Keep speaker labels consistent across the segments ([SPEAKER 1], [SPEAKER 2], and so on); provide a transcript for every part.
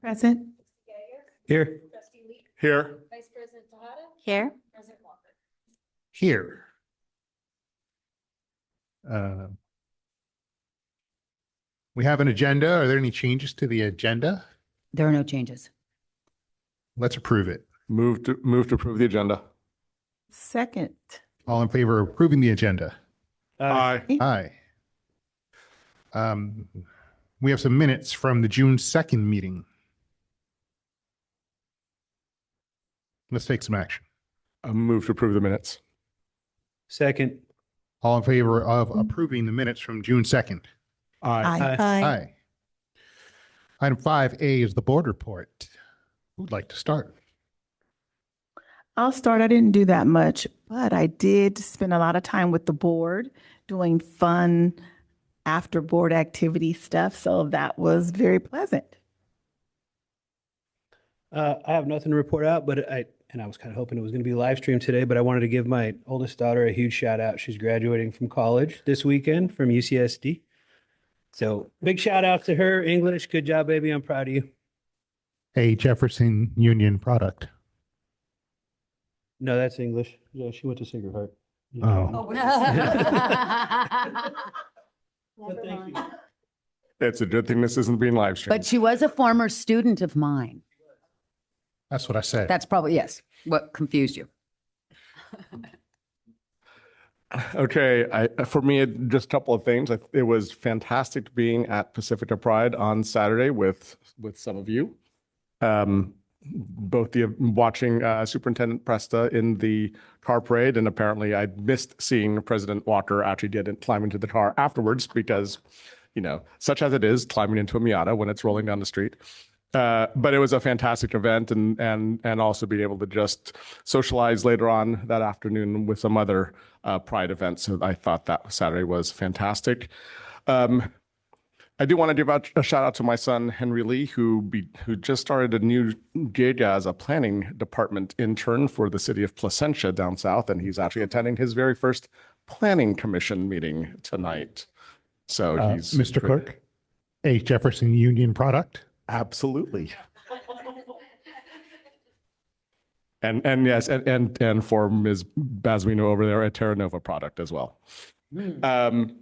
[SPEAKER 1] Present.
[SPEAKER 2] Here.
[SPEAKER 3] Here.
[SPEAKER 4] Vice President Tejada?
[SPEAKER 1] Here.
[SPEAKER 4] President Walker?
[SPEAKER 2] Here. We have an agenda. Are there any changes to the agenda?
[SPEAKER 5] There are no changes.
[SPEAKER 2] Let's approve it.
[SPEAKER 3] Move to approve the agenda.
[SPEAKER 1] Second.
[SPEAKER 2] All in favor of approving the agenda?
[SPEAKER 3] Aye.
[SPEAKER 2] Aye. We have some minutes from the June 2nd meeting. Let's take some action.
[SPEAKER 3] Move to approve the minutes.
[SPEAKER 2] Second. All in favor of approving the minutes from June 2nd?
[SPEAKER 3] Aye.
[SPEAKER 2] Aye. Item 5A is the board report. Who'd like to start?
[SPEAKER 1] I'll start. I didn't do that much, but I did spend a lot of time with the board doing fun after board activity stuff. So that was very pleasant.
[SPEAKER 6] I have nothing to report out, but I was kind of hoping it was going to be live streamed today, but I wanted to give my oldest daughter a huge shout out. She's graduating from college this weekend from UCSD. So big shout out to her. English. Good job, baby. I'm proud of you.
[SPEAKER 2] A Jefferson Union product.
[SPEAKER 6] No, that's English. Yeah, she went to Sacred Heart.
[SPEAKER 2] Oh.
[SPEAKER 6] But thank you.
[SPEAKER 3] It's a good thing this isn't being live streamed.
[SPEAKER 5] But she was a former student of mine.
[SPEAKER 2] That's what I said.
[SPEAKER 5] That's probably, yes, what confused you.
[SPEAKER 3] Okay, for me, just a couple of things. It was fantastic being at Pacifica Pride on Saturday with some of you. Both watching Superintendent Presta in the car parade, and apparently I missed seeing President Walker actually didn't climb into the car afterwards because, such as it is, climbing into a Miata when it's rolling down the street. But it was a fantastic event, and also being able to just socialize later on that afternoon with some other Pride events. So I thought that Saturday was fantastic. I do want to give a shout out to my son, Henry Lee, who just started a new gig as a planning department intern for the city of Placentia down south. And he's actually attending his very first planning commission meeting tonight. So he's
[SPEAKER 2] Mr. Clerk, a Jefferson Union product.
[SPEAKER 3] Absolutely. And yes, and for Ms. Basmino over there, a Terra Nova product as well. And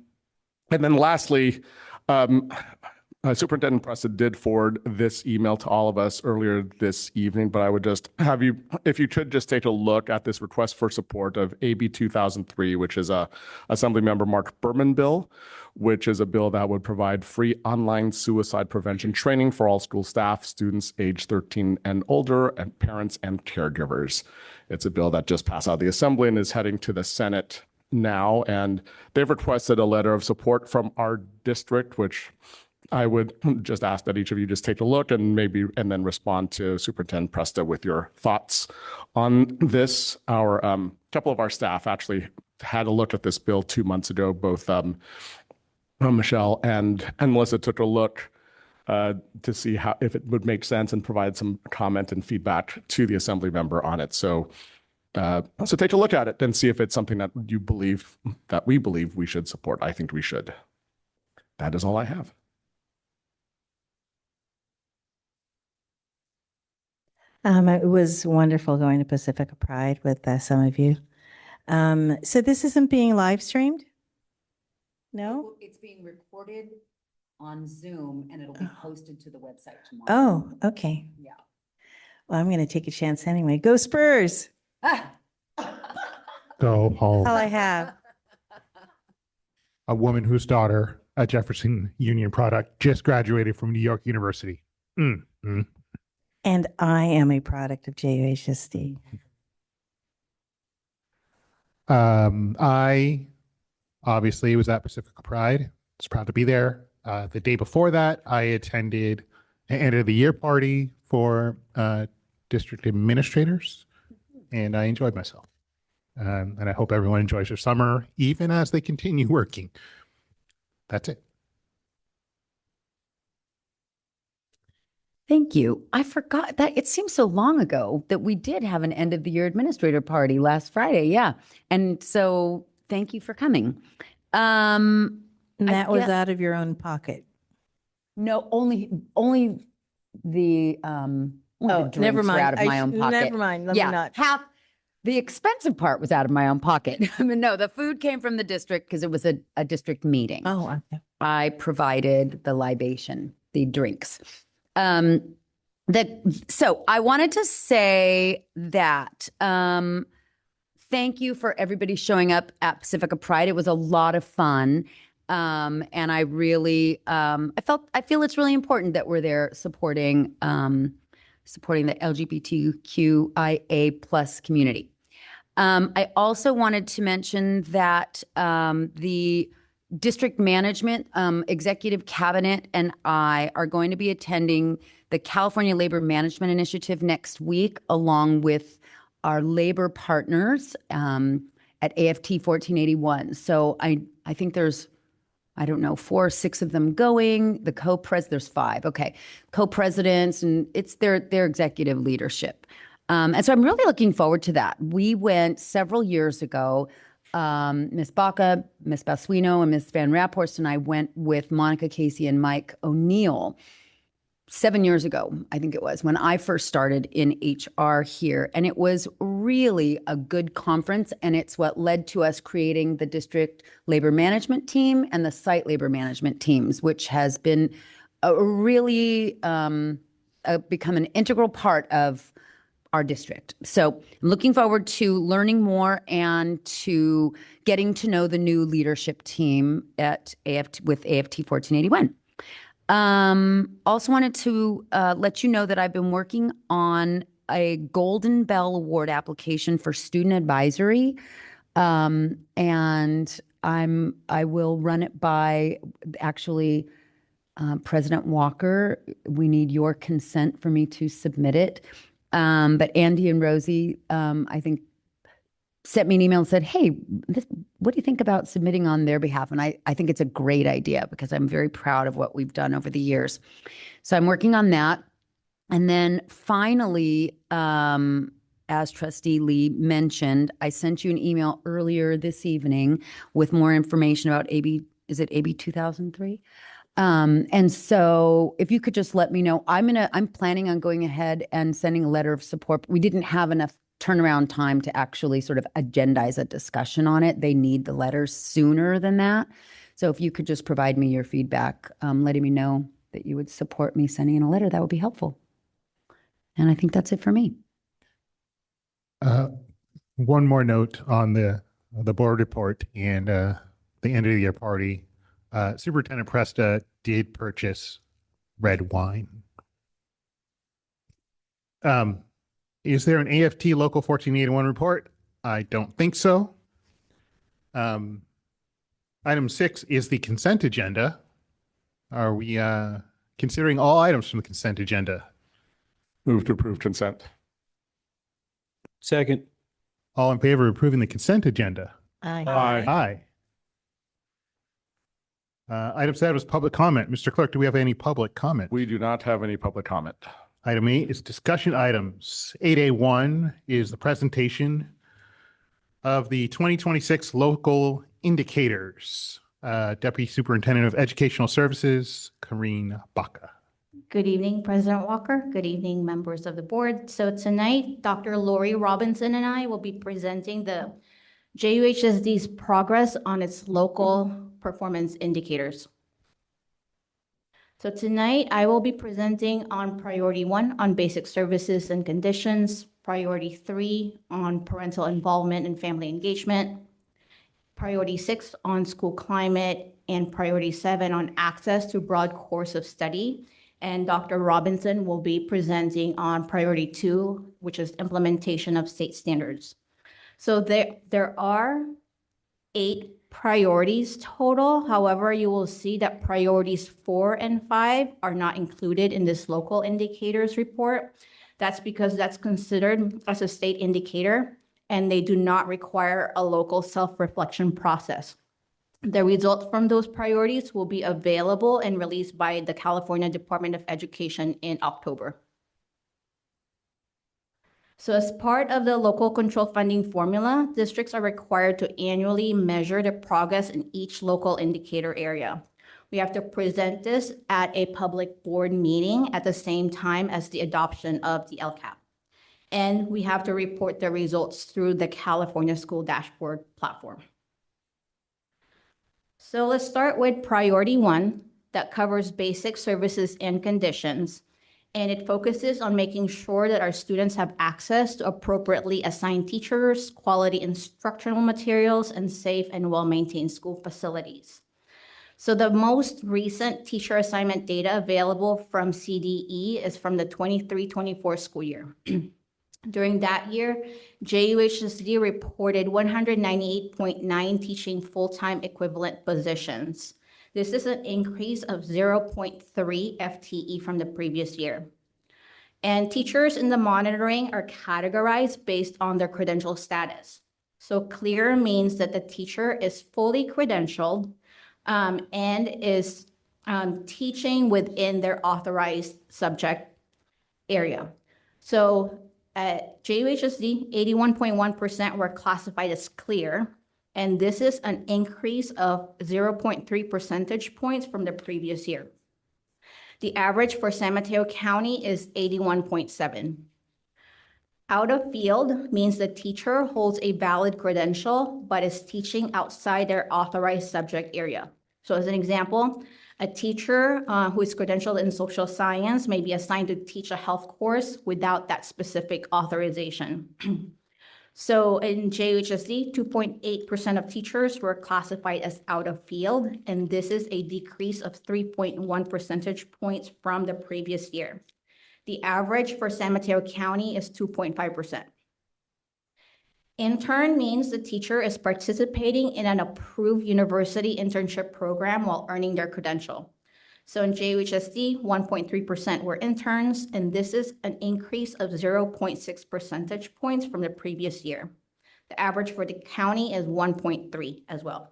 [SPEAKER 3] then lastly, Superintendent Presta did forward this email to all of us earlier this evening, but I would just have you, if you could just take a look at this request for support of AB 2003, which is a Assemblymember Mark Berman bill, which is a bill that would provide free online suicide prevention training for all school staff, students age 13 and older, and parents and caregivers. It's a bill that just passed out of the Assembly and is heading to the Senate now, and they've requested a letter of support from our district, which I would just ask that each of you just take a look and then respond to Superintendent Presta with your thoughts on this. Our couple of our staff actually had a look at this bill 2 months ago. Both Michelle and Melissa took a look to see if it would make sense and provide some comment and feedback to the Assembly member on it. So take a look at it and see if it's something that we believe we should support. I think we should. That is all I have.
[SPEAKER 7] It was wonderful going to Pacifica Pride with some of you. So this isn't being live streamed? No?
[SPEAKER 5] It's being recorded on Zoom and it'll be posted to the website tomorrow.
[SPEAKER 7] Oh, okay.
[SPEAKER 5] Yeah.
[SPEAKER 7] Well, I'm going to take a chance anyway. Go Spurs!
[SPEAKER 2] Go home.
[SPEAKER 7] All I have.
[SPEAKER 2] A woman whose daughter, a Jefferson Union product, just graduated from New York University.
[SPEAKER 7] And I am a product of JUHSD.
[SPEAKER 2] I obviously was at Pacifica Pride. Was proud to be there. The day before that, I attended an end of the year party for district administrators, and I enjoyed myself. And I hope everyone enjoys their summer, even as they continue working. That's it.
[SPEAKER 5] Thank you. I forgot that it seems so long ago that we did have an end of the year administrator party last Friday. Yeah. And so thank you for coming.
[SPEAKER 7] And that was out of your own pocket.
[SPEAKER 5] No, only only the
[SPEAKER 7] never
[SPEAKER 5] drinks were
[SPEAKER 7] mind.
[SPEAKER 5] out of my own pocket.
[SPEAKER 7] Never mind. Let me
[SPEAKER 5] Yeah,
[SPEAKER 7] not.
[SPEAKER 5] half the expensive part was out of my own pocket. I mean, no, the food came from the district because it was a district meeting.
[SPEAKER 7] Oh, okay.
[SPEAKER 5] I provided the libation, the drinks. So I wanted to say that thank you for everybody showing up at Pacifica Pride. It was a lot of fun. And I really, I feel it's really important that we're there supporting the LGBTQIA plus community. I also wanted to mention that the district management, executive cabinet, and I are going to be attending the California Labor Management Initiative next week, along with our labor partners at AFT 1481. So I think there's, I don't know, 4 or 6 of them going. The there's 5. Okay, co-presidents, and it's their executive leadership. And so I'm really looking forward to that. We went several years ago. Miss Baca, Miss Basuino, and Miss Van Raphorst and I went with Monica Casey and Mike O'Neill 7 years ago, I think it was, when I first started in HR here. And it was really a good conference. And it's what led to us creating the district labor management team and the site labor management teams, which has been really become an integral part of our district. So I'm looking forward to learning more and to getting to know the new leadership team at with AFT 1481. Also wanted to let you know that I've been working on a Golden Bell Award application for student advisory. And I will run it by actually President Walker. We need your consent for me to submit it. But Andy and Rosie, I think, sent me an email and said, hey, what do you think about submitting on their behalf? And I think it's a great idea because I'm very proud of what we've done over the years. So I'm working on that. And then finally, as Trustee Lee mentioned, I sent you an email earlier this evening with more information about AB 2003? And so if you could just let me know, I'm planning on going ahead and sending a letter of support. We didn't have enough turnaround time to actually sort of agendize a discussion on it. They need the letters sooner than that. So if you could just provide me your feedback, letting me know that you would support me sending in a letter, that would be helpful. And I think that's it for me.
[SPEAKER 2] One more note on the board report and the end of the year party. Superintendent Presta did purchase red wine. Is there an AFT Local 1481 report? I don't think so. Item 6 is the consent agenda. Are we considering all items from the consent agenda?
[SPEAKER 3] Move to approve consent.
[SPEAKER 6] Second.
[SPEAKER 2] All in favor of approving the consent agenda?
[SPEAKER 6] Aye.
[SPEAKER 2] Item 7 is public comment. Mr. Clerk, do we have any public comment?
[SPEAKER 3] We do not have any public comment.
[SPEAKER 2] Item 8 is discussion items. 8A1 is the presentation of the 2026 local indicators. Deputy Superintendent of Educational Services, Karine Baca.
[SPEAKER 4] Good evening, President Walker. Good evening, members of the board. So tonight, Dr. Lori Robinson and I will be presenting the JUHSD's progress on its local performance indicators. So tonight, I will be presenting on priority 1 on basic services and conditions, priority 3 on parental involvement and family engagement, priority 6 on school climate, and priority 7 on access to broad course of study. And Dr. Robinson will be presenting on priority 2, which is implementation of state standards. So there are 8 priorities total. However, you will see that priorities 4 and 5 are not included in this local indicators report. That's because that's considered as a state indicator and they do not require a local self-reflection process. The results from those priorities will be available and released by the California Department of Education in October. So as part of the local control funding formula, districts are required to annually measure the progress in each local indicator area. We have to present this at a public board meeting at the same time as the adoption of the LCAP. And we have to report the results through the California School Dashboard platform. So let's start with priority 1 that covers basic services and conditions. And it focuses on making sure that our students have access to appropriately assigned teachers, quality instructional materials, and safe and well-maintained school facilities. So the most recent teacher assignment data available from CDE is from the 23-24 school year. During that year, JUHSD reported 198.9 teaching full-time equivalent positions. This is an increase of 0.3 FTE from the previous year. And teachers in the monitoring are categorized based on their credential status. So clear means that the teacher is fully credentialed and is teaching within their authorized subject area. So at JUHSD, 81.1% were classified as clear, and this is an increase of 0.3 percentage points from the previous year. The average for San Mateo County is 81.7. Out of field means the teacher holds a valid credential, but is teaching outside their authorized subject area. So as an example, a teacher who is credentialed in social science may be assigned to teach a health course without that specific authorization. So in JUHSD, 2.8% of teachers were classified as out of field, and this is a decrease of 3.1 percentage points from the previous year. The average for San Mateo County is 2.5%. Intern means the teacher is participating in an approved university internship program while earning their credential. So in JUHSD, 1.3% were interns, and this is an increase of 0.6 percentage points from the previous year. The average for the county is 1.3 as well.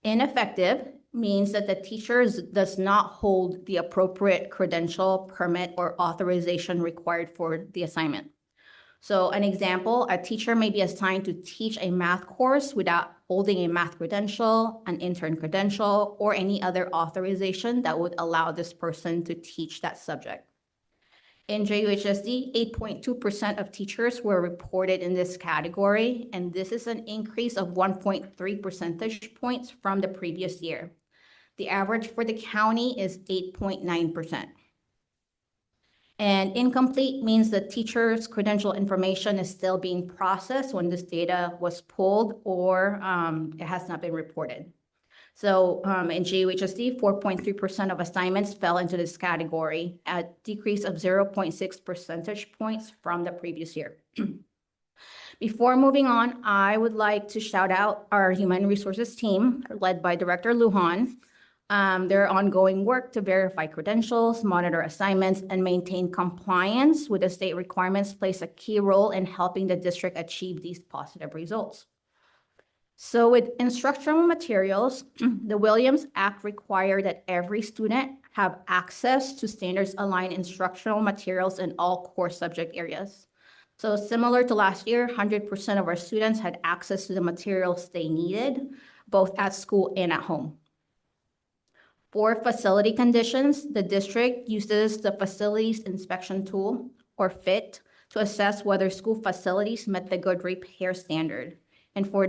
[SPEAKER 4] Ineffective means that the teacher does not hold the appropriate credential, permit, or authorization required for the assignment. So an example, a teacher may be assigned to teach a math course without holding a math credential, an intern credential, or any other authorization that would allow this person to teach that subject. In JUHSD, 8.2% of teachers were reported in this category, and this is an increase of 1.3 percentage points from the previous year. The average for the county is 8.9%. And incomplete means the teacher's credential information is still being processed when this data was pulled or it has not been reported. So in JUHSD, 4.3% of assignments fell into this category, a decrease of 0.6 percentage points from the previous year. Before moving on, I would like to shout out our human resources team led by Director Lujan. Their ongoing work to verify credentials, monitor assignments, and maintain compliance with the state requirements plays a key role in helping the district achieve these positive results. So with instructional materials, the Williams Act required that every student have access to standards-aligned instructional materials in all core subject areas. So similar to last year, 100% of our students had access to the materials they needed, both at school and at home. For facility conditions, the district uses the Facilities Inspection Tool, or FIT, to assess whether school facilities met the good repair standard. And for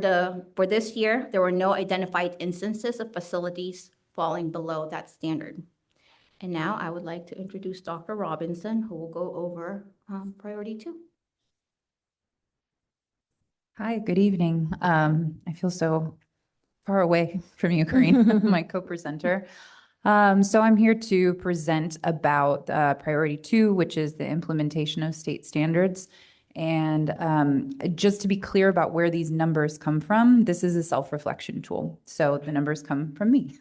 [SPEAKER 4] this year, there were no identified instances of facilities falling below that standard. And now I would like to introduce Dr. Robinson, who will go over priority 2.
[SPEAKER 8] Hi, good evening. I feel so far away from you, Corinne, my co-presenter. So I'm here to present about priority 2, which is the implementation of state standards. And just to be clear about where these numbers come from, this is a self-reflection tool. So the numbers come from me.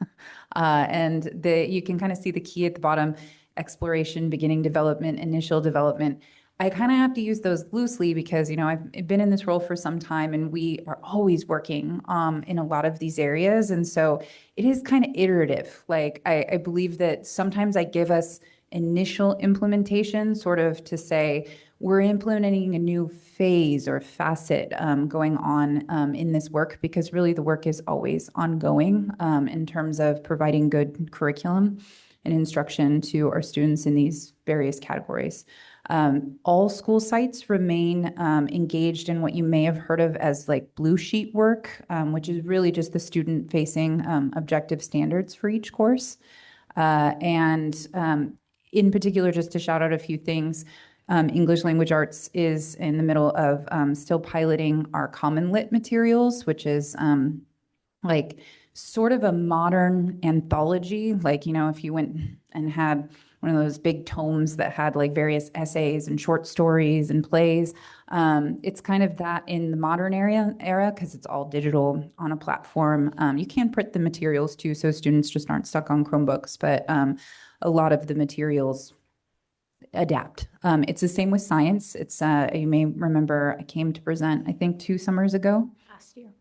[SPEAKER 8] And you can kind of see the key at the bottom: exploration, beginning development, initial development. I kind of have to use those loosely because, you know, I've been in this role for some time and we are always working in a lot of these areas. And so it is kind of iterative. Like I believe that sometimes I give us initial implementation, sort of to say, we're implementing a new phase or facet going on in this work, because really the work is always ongoing in terms of providing good curriculum and instruction to our students in these various categories. All school sites remain engaged in what you may have heard of as like blue sheet work, which is really just the student-facing objective standards for each course. In particular, just to shout out a few things, English Language Arts is in the middle of still piloting our Common Lit materials, which is like sort of a modern anthology. Like, you know, if you went and had one of those big tomes that had like various essays and short stories and plays, it's kind of that in the modern era, because it's all digital on a platform. You can print the materials too, so students just aren't stuck on Chromebooks, but a lot of the materials adapt. It's the same with science. It's you may remember I came to present, I think 2 summers ago.
[SPEAKER 4] Last year.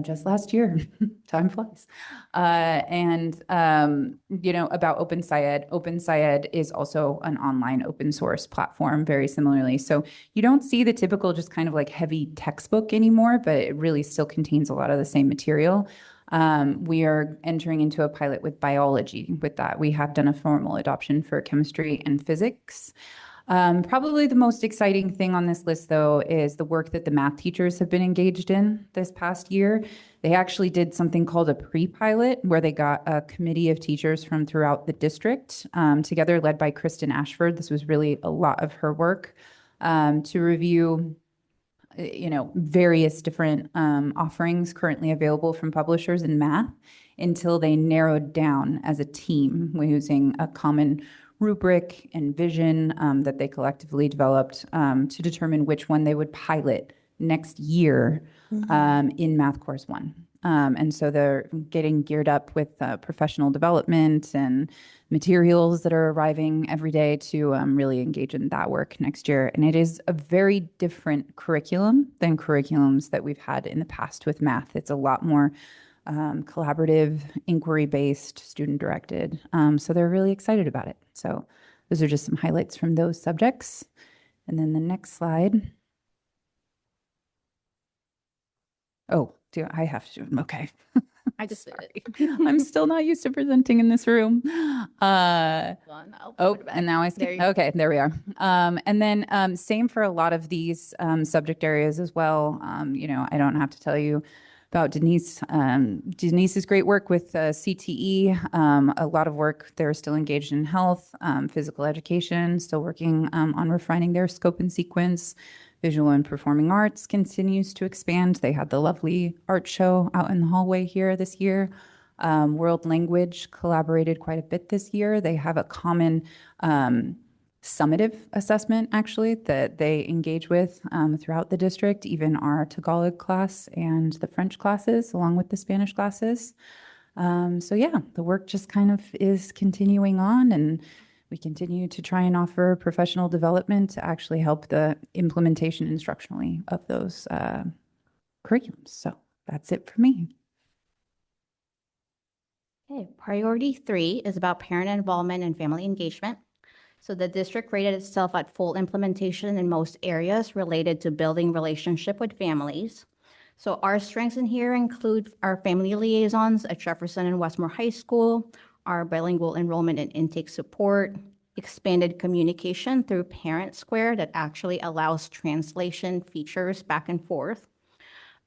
[SPEAKER 8] Just last year. Time flies. You know, about Open SciEd. Open SciEd is also an online open source platform, very similarly. So you don't see the typical just kind of like heavy textbook anymore, but it really still contains a lot of the same material. We are entering into a pilot with biology with that. We have done a formal adoption for chemistry and physics. Probably the most exciting thing on this list, though, is the work that the math teachers have been engaged in this past year. They actually did something called a pre-pilot, where they got a committee of teachers from throughout the district together, led by Kristen Ashford. This was really a lot of her work to review you know, various different offerings currently available from publishers in math until they narrowed down as a team using a common rubric and vision that they collectively developed to determine which one they would pilot next year in Math Course 1. And so they're getting geared up with professional development and materials that are arriving every day to really engage in that work next year. And it is a very different curriculum than curriculums that we've had in the past with math. It's a lot more collaborative, inquiry-based, student-directed. So they're really excited about it. So those are just some highlights from those subjects. And then the next slide. Oh, do I have to? Okay.
[SPEAKER 4] I just did
[SPEAKER 8] Sorry.
[SPEAKER 4] it.
[SPEAKER 8] I'm still not used to presenting in this room.
[SPEAKER 4] I'll
[SPEAKER 8] Oh,
[SPEAKER 4] put it back.
[SPEAKER 8] and now I
[SPEAKER 4] There
[SPEAKER 8] see.
[SPEAKER 4] you go.
[SPEAKER 8] Okay, there we are. And then same for a lot of these subject areas as well. You know, I don't have to tell you about Denise. Denise's great work with CTE. A lot of work. They're still engaged in health, physical education, still working on refining their scope and sequence. Visual and performing arts continues to expand. They had the lovely art show out in the hallway here this year. World language collaborated quite a bit this year. They have a common summative assessment, actually, that they engage with throughout the district, even our Tagalog class and the French classes, along with the Spanish classes. So yeah, the work just kind of is continuing on, and we continue to try and offer professional development to actually help the implementation instructionally of those curriculums. So that's it for me.
[SPEAKER 4] Okay, priority 3 is about parent involvement and family engagement. So the district rated itself at full implementation in most areas related to building relationship with families. So our strengths in here include our family liaisons at Jefferson and Westmore High School, our bilingual enrollment and intake support, expanded communication through Parent Square that actually allows translation features back and forth.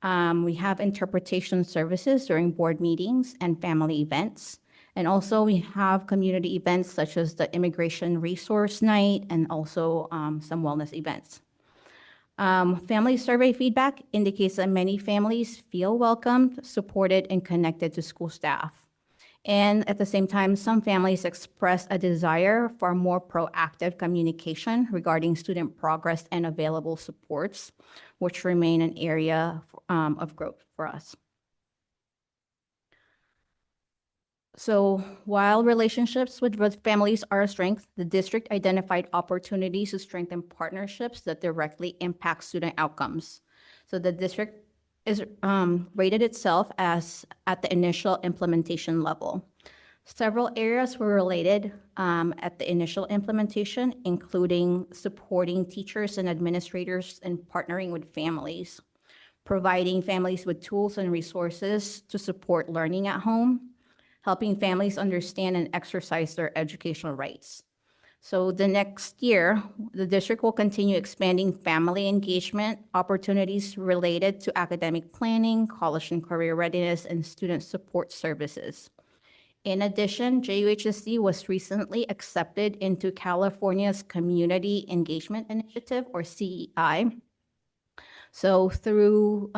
[SPEAKER 4] We have interpretation services during board meetings and family events. And also we have community events such as the Immigration Resource Night and also some wellness events. Family survey feedback indicates that many families feel welcomed, supported, and connected to school staff. And at the same time, some families express a desire for more proactive communication regarding student progress and available supports, which remain an area of growth for us. So while relationships with families are a strength, the district identified opportunities to strengthen partnerships that directly impact student outcomes. So the district is rated itself as at the initial implementation level. Several areas were related at the initial implementation, including supporting teachers and administrators and partnering with families, providing families with tools and resources to support learning at home, helping families understand and exercise their educational rights. So the next year, the district will continue expanding family engagement opportunities related to academic planning, college and career readiness, and student support services. In addition, JUHSD was recently accepted into California's Community Engagement Initiative, or CEI. So through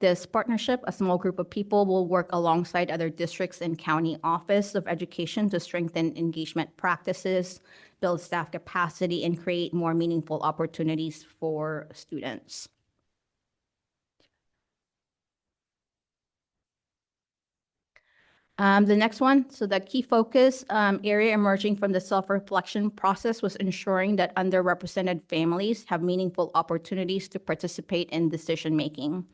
[SPEAKER 4] this partnership, a small group of people will work alongside other districts and county office of education to strengthen engagement practices, build staff capacity, and create more meaningful opportunities for students. The next one, so the key focus area emerging from the self-reflection process was ensuring that underrepresented families have meaningful opportunities to participate in decision-making.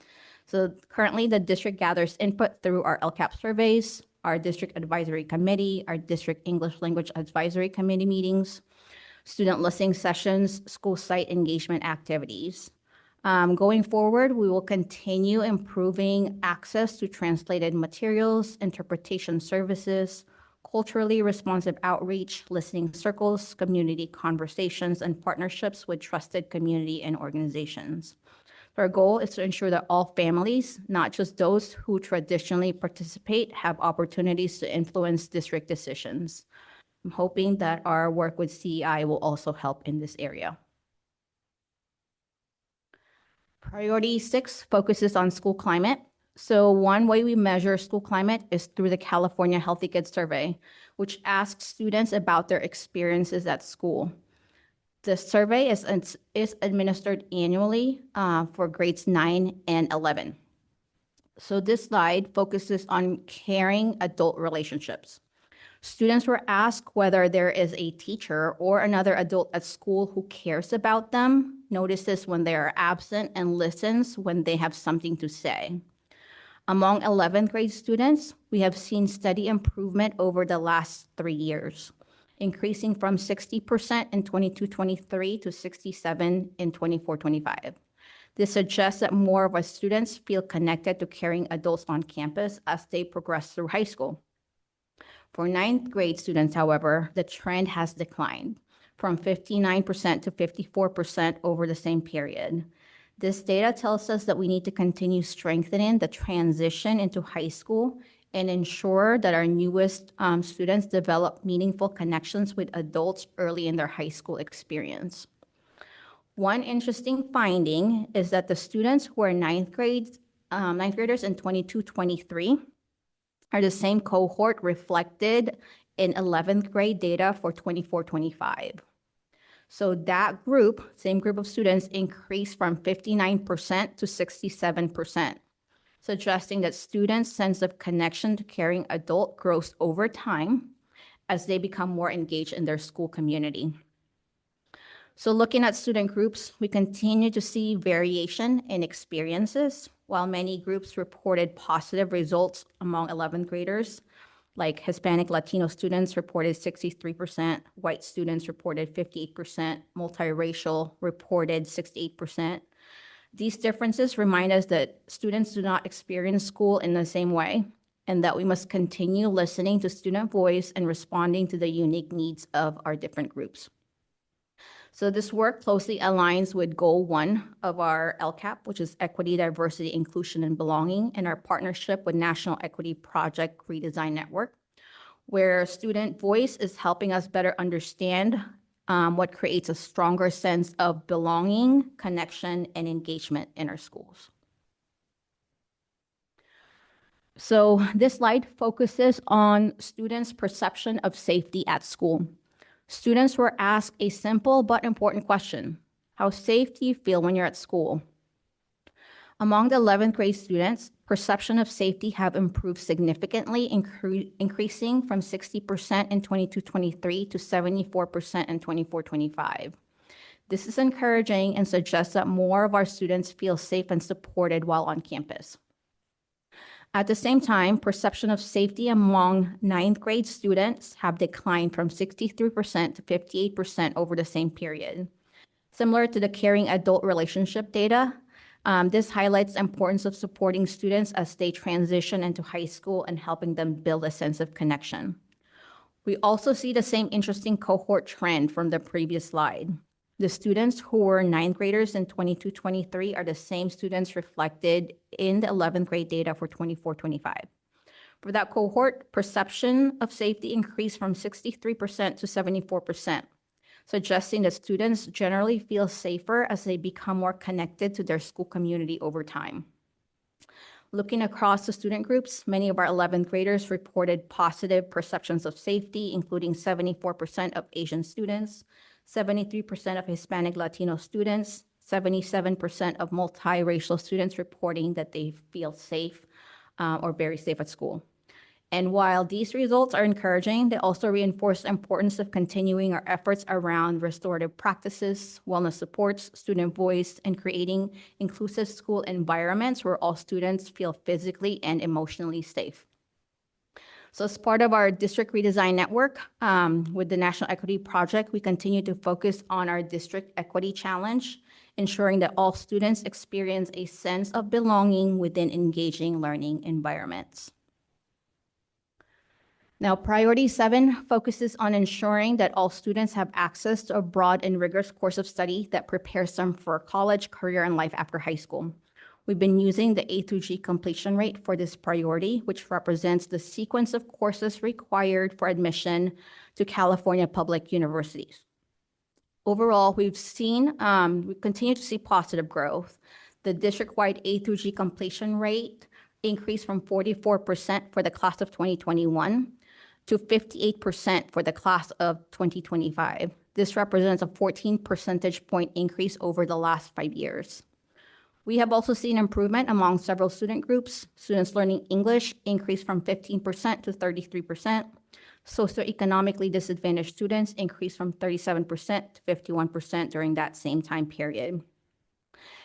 [SPEAKER 4] So currently, the district gathers input through our LCAP surveys, our district advisory committee, our district English language advisory committee meetings, student listening sessions, school site engagement activities. Going forward, we will continue improving access to translated materials, interpretation services, culturally responsive outreach, listening circles, community conversations, and partnerships with trusted community and organizations. Our goal is to ensure that all families, not just those who traditionally participate, have opportunities to influence district decisions. I'm hoping that our work with CEI will also help in this area. Priority 6 focuses on school climate. So one way we measure school climate is through the California Healthy Kids Survey, which asks students about their experiences at school. The survey is administered annually for grades 9 and 11. So this slide focuses on caring adult relationships. Students were asked whether there is a teacher or another adult at school who cares about them, notices when they are absent, and listens when they have something to say. Among 11th grade students, we have seen steady improvement over the last 3 years, increasing from 60% in 22-23 to 67% in 24-25. This suggests that more of our students feel connected to caring adults on campus as they progress through high school. For 9th grade students, however, the trend has declined from 59% to 54% over the same period. This data tells us that we need to continue strengthening the transition into high school and ensure that our newest students develop meaningful connections with adults early in their high school experience. One interesting finding is that the students who are ninth graders in 22-23 are the same cohort reflected in 11th grade data for 24-25. So that group, same group of students, increased from 59% to 67%, suggesting that students' sense of connection to caring adult grows over time as they become more engaged in their school community. So looking at student groups, we continue to see variation in experiences. While many groups reported positive results among 11th graders, like Hispanic Latino students reported 63%, white students reported 58%, multiracial reported 68%. These differences remind us that students do not experience school in the same way, and that we must continue listening to student voice and responding to the unique needs of our different groups. So this work closely aligns with Goal 1 of our LCAP, which is Equity, Diversity, Inclusion, and Belonging, and our partnership with National Equity Project Redesign Network, where student voice is helping us better understand what creates a stronger sense of belonging, connection, and engagement in our schools. So this slide focuses on students' perception of safety at school. Students were asked a simple but important question: how safe do you feel when you're at school? Among the 11th grade students, perception of safety have improved significantly, increasing from 60% in 22-23 to 74% in 24-25. This is encouraging and suggests that more of our students feel safe and supported while on campus. At the same time, perception of safety among ninth grade students have declined from 63% to 58% over the same period. Similar to the caring adult relationship data, this highlights the importance of supporting students as they transition into high school and helping them build a sense of connection. We also see the same interesting cohort trend from the previous slide. The students who were ninth graders in 22-23 are the same students reflected in the 11th grade data for 24-25. For that cohort, perception of safety increased from 63% to 74%, suggesting that students generally feel safer as they become more connected to their school community over time. Looking across the student groups, many of our 11th graders reported positive perceptions of safety, including 74% of Asian students, 73% of Hispanic Latino students, 77% of multiracial students reporting that they feel safe or very safe at school. And while these results are encouraging, they also reinforce the importance of continuing our efforts around restorative practices, wellness supports, student voice, and creating inclusive school environments where all students feel physically and emotionally safe. So as part of our district redesign network with the National Equity Project, we continue to focus on our district equity challenge, ensuring that all students experience a sense of belonging within engaging learning environments. Now, Priority 7 focuses on ensuring that all students have access to a broad and rigorous course of study that prepares them for college, career, and life after high school. We've been using the A through G completion rate for this priority, which represents the sequence of courses required for admission to California public universities. Overall, we continue to see positive growth. The district-wide A through G completion rate increased from 44% for the class of 2021 to 58% for the class of 2025. This represents a 14 percentage point increase over the last 5 years. We have also seen improvement among several student groups. Students learning English increased from 15% to 33%. Socioeconomically disadvantaged students increased from 37% to 51% during that same time period.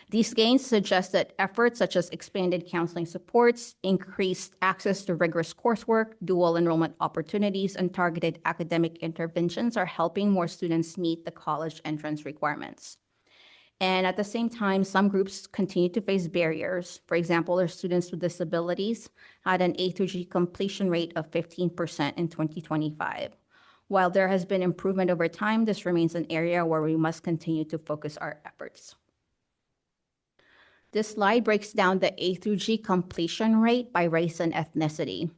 [SPEAKER 4] These gains suggest that efforts such as expanded counseling supports, increased access to rigorous coursework, dual enrollment opportunities, and targeted academic interventions are helping more students meet the college entrance requirements. And at the same time, some groups continue to face barriers. For example, their students with disabilities had an A through G completion rate of 15% in 2025. While there has been improvement over time, this remains an area where we must continue to focus our efforts. This slide breaks down the A through G completion rate by race and ethnicity.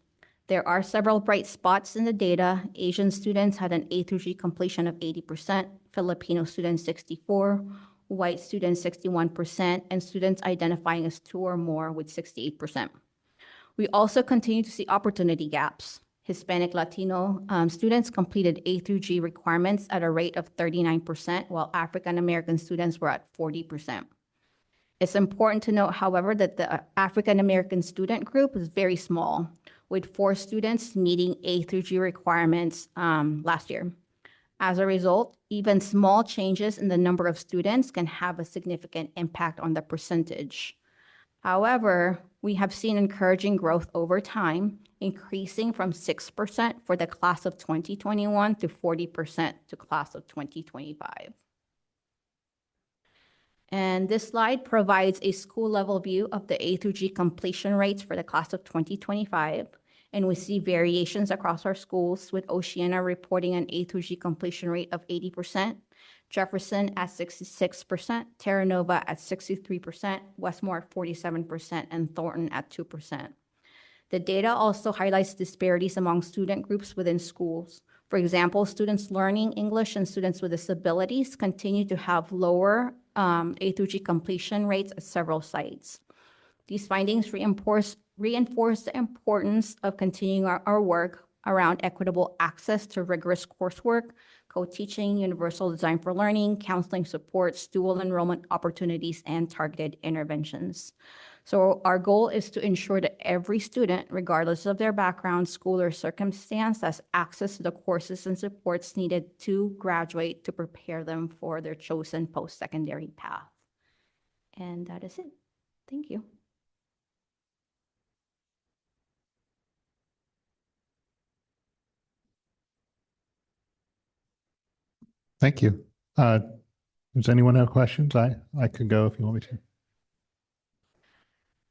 [SPEAKER 4] There are several bright spots in the data. Asian students had an A through G completion of 80%, Filipino students 64%, white students 61%, and students identifying as 2 or more with 68%. We also continue to see opportunity gaps. Hispanic Latino students completed A through G requirements at a rate of 39%, while African American students were at 40%. It's important to note, however, that the African American student group is very small, with 4 students meeting A through G requirements last year. As a result, even small changes in the number of students can have a significant impact on the percentage. However, we have seen encouraging growth over time, increasing from 6% for the class of 2021 to 40% to class of 2025. And this slide provides a school level view of the A through G completion rates for the class of 2025. And we see variations across our schools, with Oceana reporting an A through G completion rate of 80%, Jefferson at 66%, Terra Nova at 63%, Westmore at 47%, and Thornton at 2%. The data also highlights disparities among student groups within schools. For example, students learning English and students with disabilities continue to have lower A through G completion rates at several sites. These findings reinforce the importance of continuing our work around equitable access to rigorous coursework, co-teaching, universal design for learning, counseling supports, dual enrollment opportunities, and targeted interventions. So our goal is to ensure that every student, regardless of their background, school, or circumstance, has access to the courses and supports needed to graduate to prepare them for their chosen post-secondary path. And that is it. Thank you.
[SPEAKER 2] Thank you. Does anyone have questions? I could go if you want me to.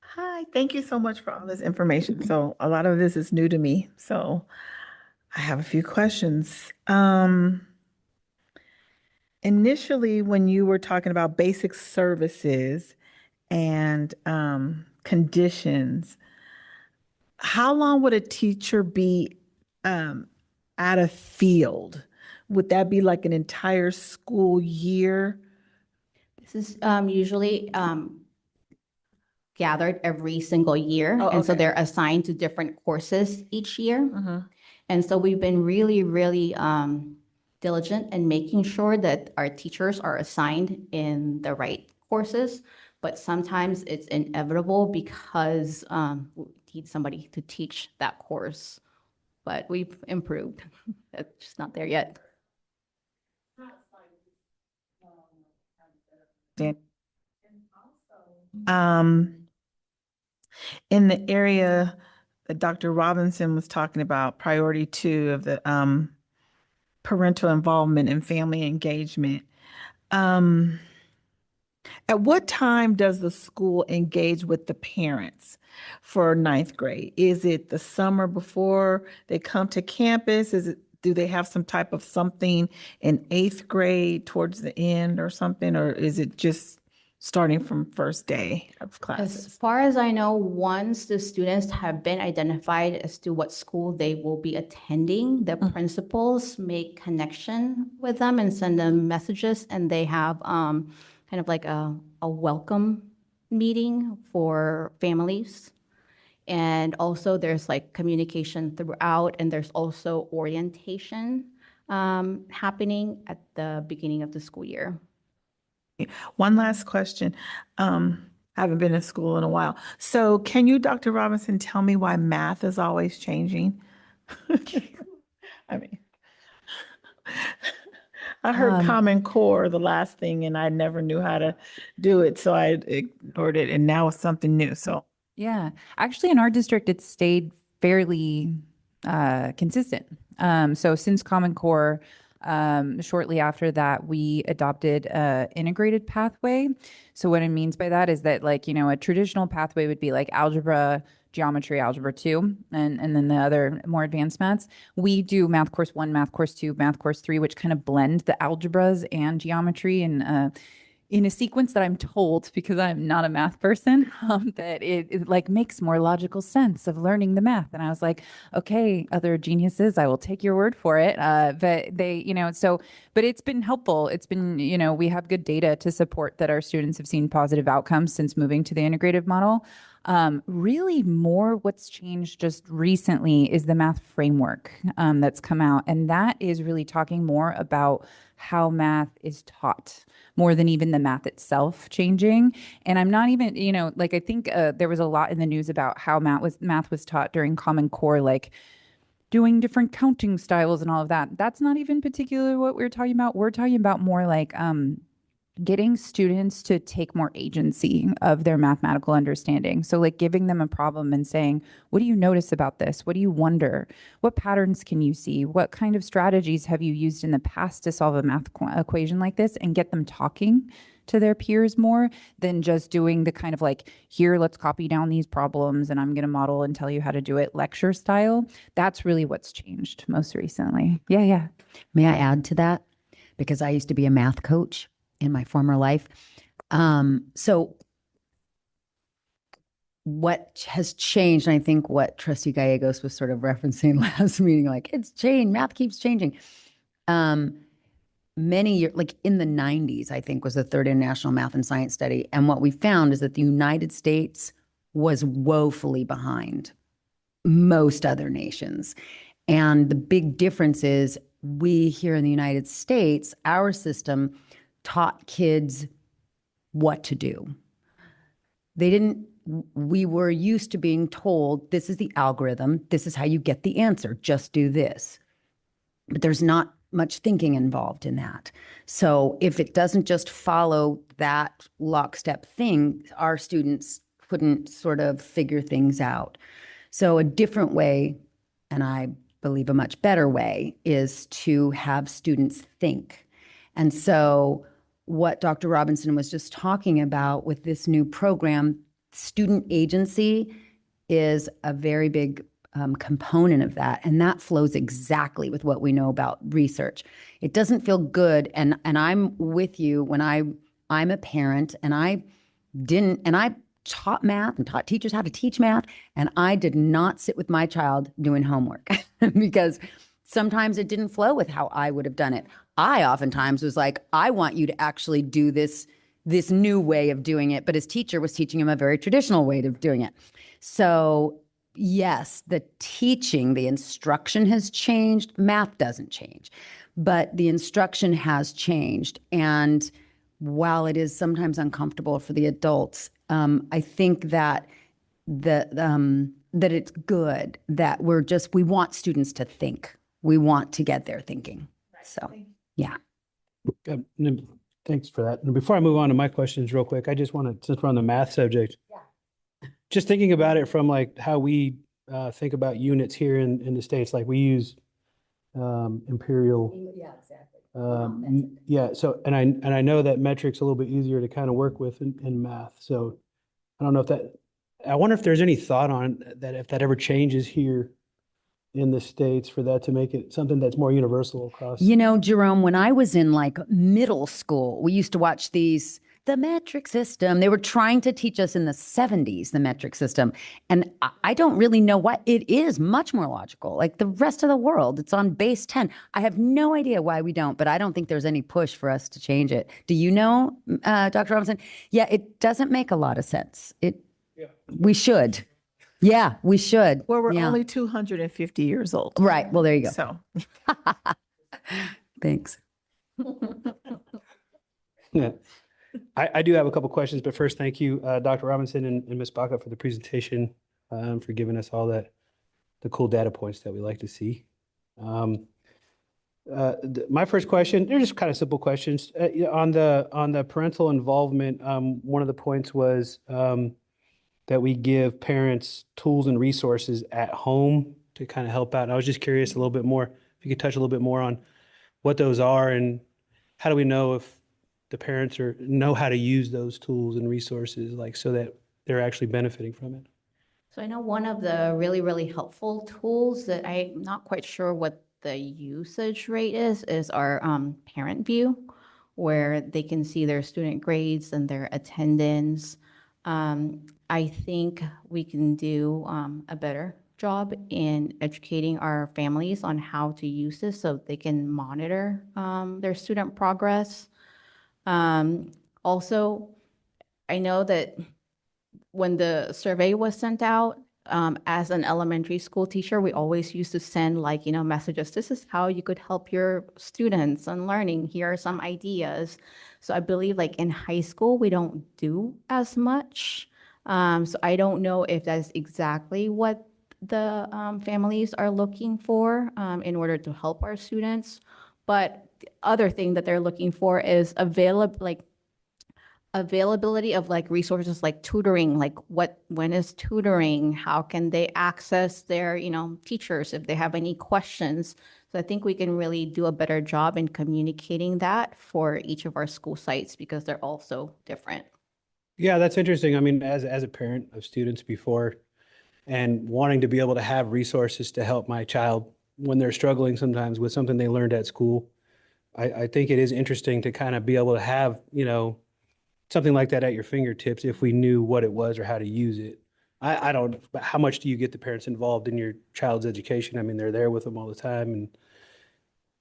[SPEAKER 1] Hi, thank you so much for all this information. So a lot of this is new to me. So I have a few questions. Initially, when you were talking about basic services and conditions, how long would a teacher be at a field? Would that be like an entire school year?
[SPEAKER 4] This is usually gathered every single year.
[SPEAKER 1] Oh,
[SPEAKER 4] And so
[SPEAKER 1] okay.
[SPEAKER 4] they're assigned to different courses each year.
[SPEAKER 1] Mhm.
[SPEAKER 4] And so we've been really, really diligent in making sure that our teachers are assigned in the right courses. But sometimes it's inevitable because we need somebody to teach that course. But we've improved. It's just not there yet.
[SPEAKER 1] Dan- Um, in the area that Dr. Robinson was talking about, priority 2 of the parental involvement and family engagement. Um, at what time does the school engage with the parents for ninth grade? Is it the summer before they come to campus? Do they have some type of something in eighth grade towards the end or something? Or is it just starting from first day of classes?
[SPEAKER 4] As far as I know, once the students have been identified as to what school they will be attending, the principals make connection with them and send them messages, and they have kind of like a welcome meeting for families. And also there's like communication throughout, and there's also orientation happening at the beginning of the school year.
[SPEAKER 1] One last question. I haven't been in school in a while. So can you, Dr. Robinson, tell me why math is always changing? I mean, I heard Common Core the last thing and I never knew how to do it. So I ignored it and now it's something new. So
[SPEAKER 8] Yeah, actually, in our district, it's stayed fairly consistent. So since Common Core, shortly after that, we adopted a integrated pathway. So what it means by that is that, like, a traditional pathway would be like algebra, geometry, algebra 2, and then the other more advanced maths. We do math course 1, math course 2, math course 3, which kind of blend the algebras and geometry and in a sequence that I'm told, because I'm not a math person, that it like makes more logical sense of learning the math. And I was like, okay, other geniuses, I will take your word for it. But they, but it's been helpful. It's been, we have good data to support that our students have seen positive outcomes since moving to the integrative model. Really more what's changed just recently is the math framework that's come out. And that is really talking more about how math is taught more than even the math itself changing. And I'm not even, I think there was a lot in the news about how math was taught during Common Core, like doing different counting styles and all of that. That's not even particularly what we're talking about. We're talking about more like getting students to take more agency of their mathematical understanding. So like giving them a problem and saying, what do you notice about this? What do you wonder? What patterns can you see? What kind of strategies have you used in the past to solve a math equation like this? And get them talking to their peers more than just doing the kind of like, here, let's copy down these problems and I'm going to model and tell you how to do it lecture style. That's really what's changed most recently. Yeah.
[SPEAKER 5] May I add to that? Because I used to be a math coach in my former life. So what has changed, and I think what Trustee Gallegos was sort of referencing last meeting, like it's changed, math keeps changing. Many years, like in the 90s, I think was the third international math and science study. And what we found is that the United States was woefully behind most other nations. And the big difference is we here in the United States, our system taught kids what to do. We were used to being told, this is the algorithm, this is how you get the answer, just do this. But there's not much thinking involved in that. So if it doesn't just follow that lockstep thing, our students couldn't sort of figure things out. So a different way, and I believe a much better way, is to have students think And so what Dr. Robinson was just talking about with this new program, student agency is a very big component of that. And that flows exactly with what we know about research. It doesn't feel good. And I'm with you when I'm a parent and I taught math and taught teachers how to teach math. And I did not sit with my child doing homework because sometimes it didn't flow with how I would have done it. I oftentimes was like, I want you to actually do this new way of doing it. But his teacher was teaching him a very traditional way of doing it. So yes, the teaching, the instruction has changed. Math doesn't change, but the instruction has changed. And while it is sometimes uncomfortable for the adults, I think that that it's good that we want students to think. We want to get their thinking. So, yeah.
[SPEAKER 6] Thanks for that. And before I move on to my questions real quick, I just want to, since we're on the math subject, just thinking about it from like how we think about units here in the States, like we use imperial.
[SPEAKER 5] Yeah, exactly.
[SPEAKER 6] Yeah. So, and I know that metric's a little bit easier to kind of work with in math. So I don't know I wonder if there's any thought on that, if that ever changes here in the States for that to make it something that's more universal across.
[SPEAKER 5] You know, Jerome, when I was in like middle school, we used to watch the metric system. They were trying to teach us in the 70s, the metric system. And I don't really know why. It is much more logical. Like the rest of the world, it's on base 10. I have no idea why we don't, but I don't think there's any push for us to change it. Do you know, Dr. Robinson? Yeah, it doesn't make a lot of sense. We should. Yeah, we should.
[SPEAKER 1] Well, we're
[SPEAKER 5] Yeah.
[SPEAKER 1] only 250 years old.
[SPEAKER 5] Right. Well, there you go.
[SPEAKER 1] So
[SPEAKER 5] Thanks.
[SPEAKER 6] Yeah. I do have a couple questions, but first, thank you, Dr. Robinson and Ms. Baca for the presentation, for giving us all the cool data points that we like to see. My first question, they're just kind of simple questions. On the parental involvement, one of the points was that we give parents tools and resources at home to kind of help out. And I was just curious a little bit more, if you could touch a little bit more on what those are and how do we know if the parents know how to use those tools and resources, like so that they're actually benefiting from it.
[SPEAKER 4] So I know one of the really, really helpful tools that I'm not quite sure what the usage rate is our parent view, where they can see their student grades and their attendance. I think we can do a better job in educating our families on how to use this so they can monitor their student progress. Also, I know that when the survey was sent out, as an elementary school teacher, we always used to send messages. This is how you could help your students on learning. Here are some ideas. So I believe in high school, we don't do as much. So I don't know if that's exactly what the families are looking for in order to help our students. But the other thing that they're looking for is availability of resources like tutoring, when is tutoring, how can they access their teachers if they have any questions. So I think we can really do a better job in communicating that for each of our school sites because they're all so different.
[SPEAKER 6] Yeah, that's interesting. I mean, as a parent of students before and wanting to be able to have resources to help my child when they're struggling sometimes with something they learned at school, I think it is interesting to kind of be able to have, something like that at your fingertips if we knew what it was or how to use it. I don't, but how much do you get the parents involved in your child's education? I mean, they're there with them all the time.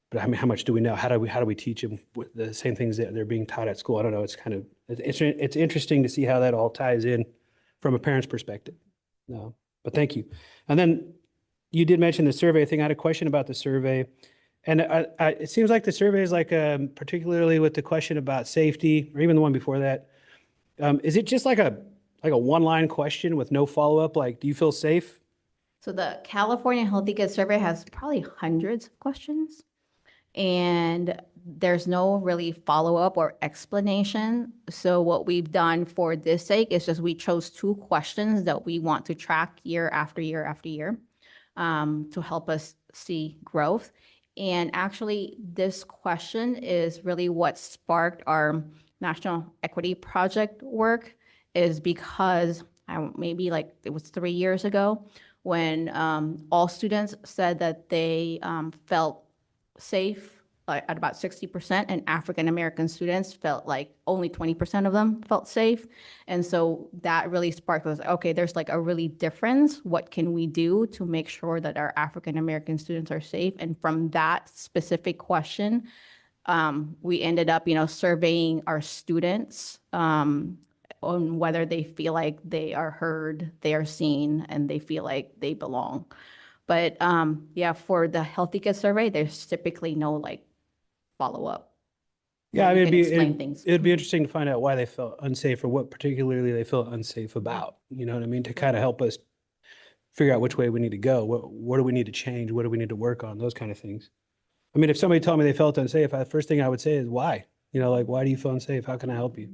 [SPEAKER 6] But I mean, how much do we know? How do we teach them with the same things that they're being taught at school? I don't know. It's interesting to see how that all ties in from a parent's perspective. No, but thank you. And then you did mention the survey thing. I had a question about the survey. And it seems like the survey is particularly with the question about safety, or even the one before that. Is it just like a one-line question with no follow-up? Like, do you feel safe?
[SPEAKER 4] So the California Healthy Kids Survey has probably hundreds of questions, and there's no really follow-up or explanation. So what we've done for this sake is just we chose 2 questions that we want to track year after year after year to help us see growth. And actually, this question is really what sparked our National Equity Project work, is because maybe like it was 3 years ago when all students said that they felt safe at about 60%, and African American students felt like only 20% of them felt safe. And so that really sparked us, okay, there's like a really difference. What can we do to make sure that our African American students are safe? And from that specific question, we ended up, surveying our students on whether they feel like they are heard, they are seen, and they feel like they belong. But yeah, for the Healthy Kids survey, there's typically no like follow up.
[SPEAKER 6] Yeah, I
[SPEAKER 4] You
[SPEAKER 6] mean,
[SPEAKER 4] can explain things.
[SPEAKER 6] it'd be interesting to find out why they felt unsafe or what particularly they felt unsafe about. You know what I mean? To kind of help us figure out which way we need to go. What do we need to change? What do we need to work on? Those kind of things. I mean, if somebody told me they felt unsafe, the first thing I would say is why? Like, why do you feel unsafe? How can I help you?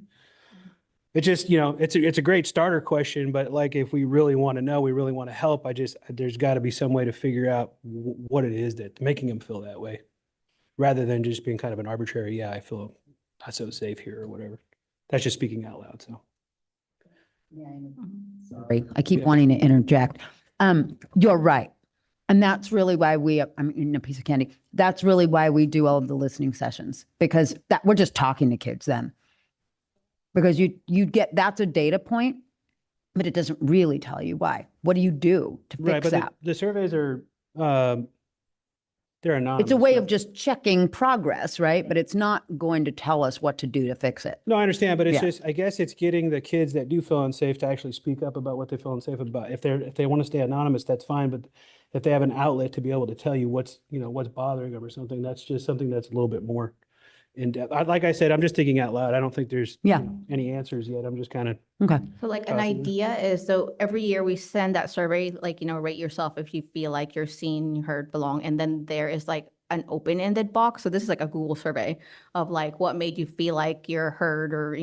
[SPEAKER 6] It's just, it's a great starter question, but like, if we really want to know, we really want to help, there's got to be some way to figure out what it is that's making them feel that way, rather than just being kind of an arbitrary, yeah, I feel not so safe here or whatever. That's just speaking out loud, so.
[SPEAKER 5] Sorry, I keep wanting to interject. You're right. And that's really why I'm eating a piece of candy. That's really why we do all of the listening sessions, because we're just talking to kids then. Because you get, that's a data point, but it doesn't really tell you why. What do you do to
[SPEAKER 6] Right,
[SPEAKER 5] fix
[SPEAKER 6] but
[SPEAKER 5] that?
[SPEAKER 6] the surveys are, they're anonymous.
[SPEAKER 5] It's a way
[SPEAKER 6] so-
[SPEAKER 5] of just checking progress, right? But it's not going to tell us what to do to fix it.
[SPEAKER 6] No, I understand, but it's
[SPEAKER 5] Yeah.
[SPEAKER 6] just, I guess it's getting the kids that do feel unsafe to actually speak up about what they feel unsafe about. If they want to stay anonymous, that's fine, but if they have an outlet to be able to tell you what's bothering them or something, that's just something that's a little bit more in depth. Like I said, I'm just thinking out loud. I don't think there's
[SPEAKER 5] Yeah.
[SPEAKER 6] any answers yet. I'm just kind of,
[SPEAKER 5] Okay.
[SPEAKER 4] So like an
[SPEAKER 6] Possibly.
[SPEAKER 4] idea is, so every year we send that survey, like, rate yourself if you feel like you're seen, heard, belong. And then there is like an open-ended box. So this is like a Google survey of like, what made you feel like you're heard, or,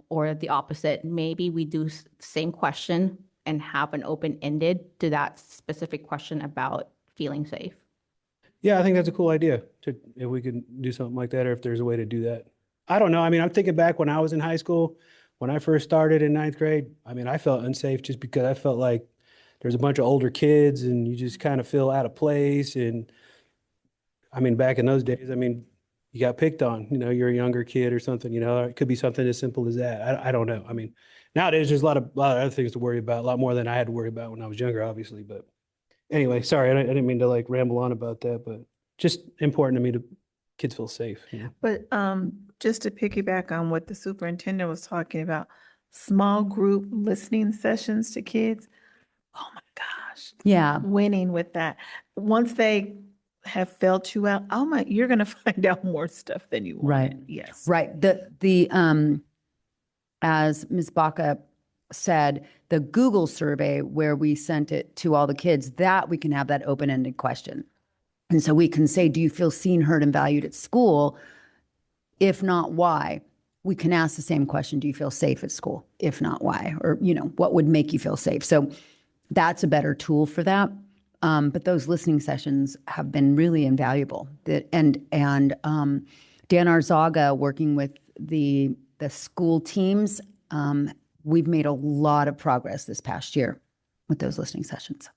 [SPEAKER 4] or the opposite. Maybe we do same question and have an open-ended to that specific question about feeling safe.
[SPEAKER 6] yeah, I think that's a cool idea if we could do something like that, or if there's a way to do that. I don't know. I mean, I'm thinking back when I was in high school, when I first started in ninth grade, I mean, I felt unsafe just because I felt like there's a bunch of older kids and you just kind of feel out of place. And I mean, back in those days, I mean, you got picked on, you're a younger kid or something, or it could be something as simple as that. I don't know. I mean, nowadays there's a lot of other things to worry about, a lot more than I had to worry about when I was younger, obviously. But anyway, sorry, I didn't mean to like ramble on about that, but just important to me to kids feel safe.
[SPEAKER 1] But just to piggyback on what the superintendent was talking about, small group listening sessions to kids. Oh my gosh,
[SPEAKER 5] Yeah.
[SPEAKER 1] winning with that. Once they have felt you out, oh my, you're going to find out more stuff than you
[SPEAKER 5] Right.
[SPEAKER 1] wanted. Yes.
[SPEAKER 5] Right. As Ms. Baca said, the Google survey where we sent it to all the kids, that we can have that open-ended question. And so we can say, do you feel seen, heard, and valued at school? If not, why? We can ask the same question, do you feel safe at school? If not, why? Or, what would make you feel safe? So that's a better tool for that. But those listening sessions have been really invaluable. And Dan Arzaga, working with the school teams, we've made a lot of progress this past year with those listening sessions.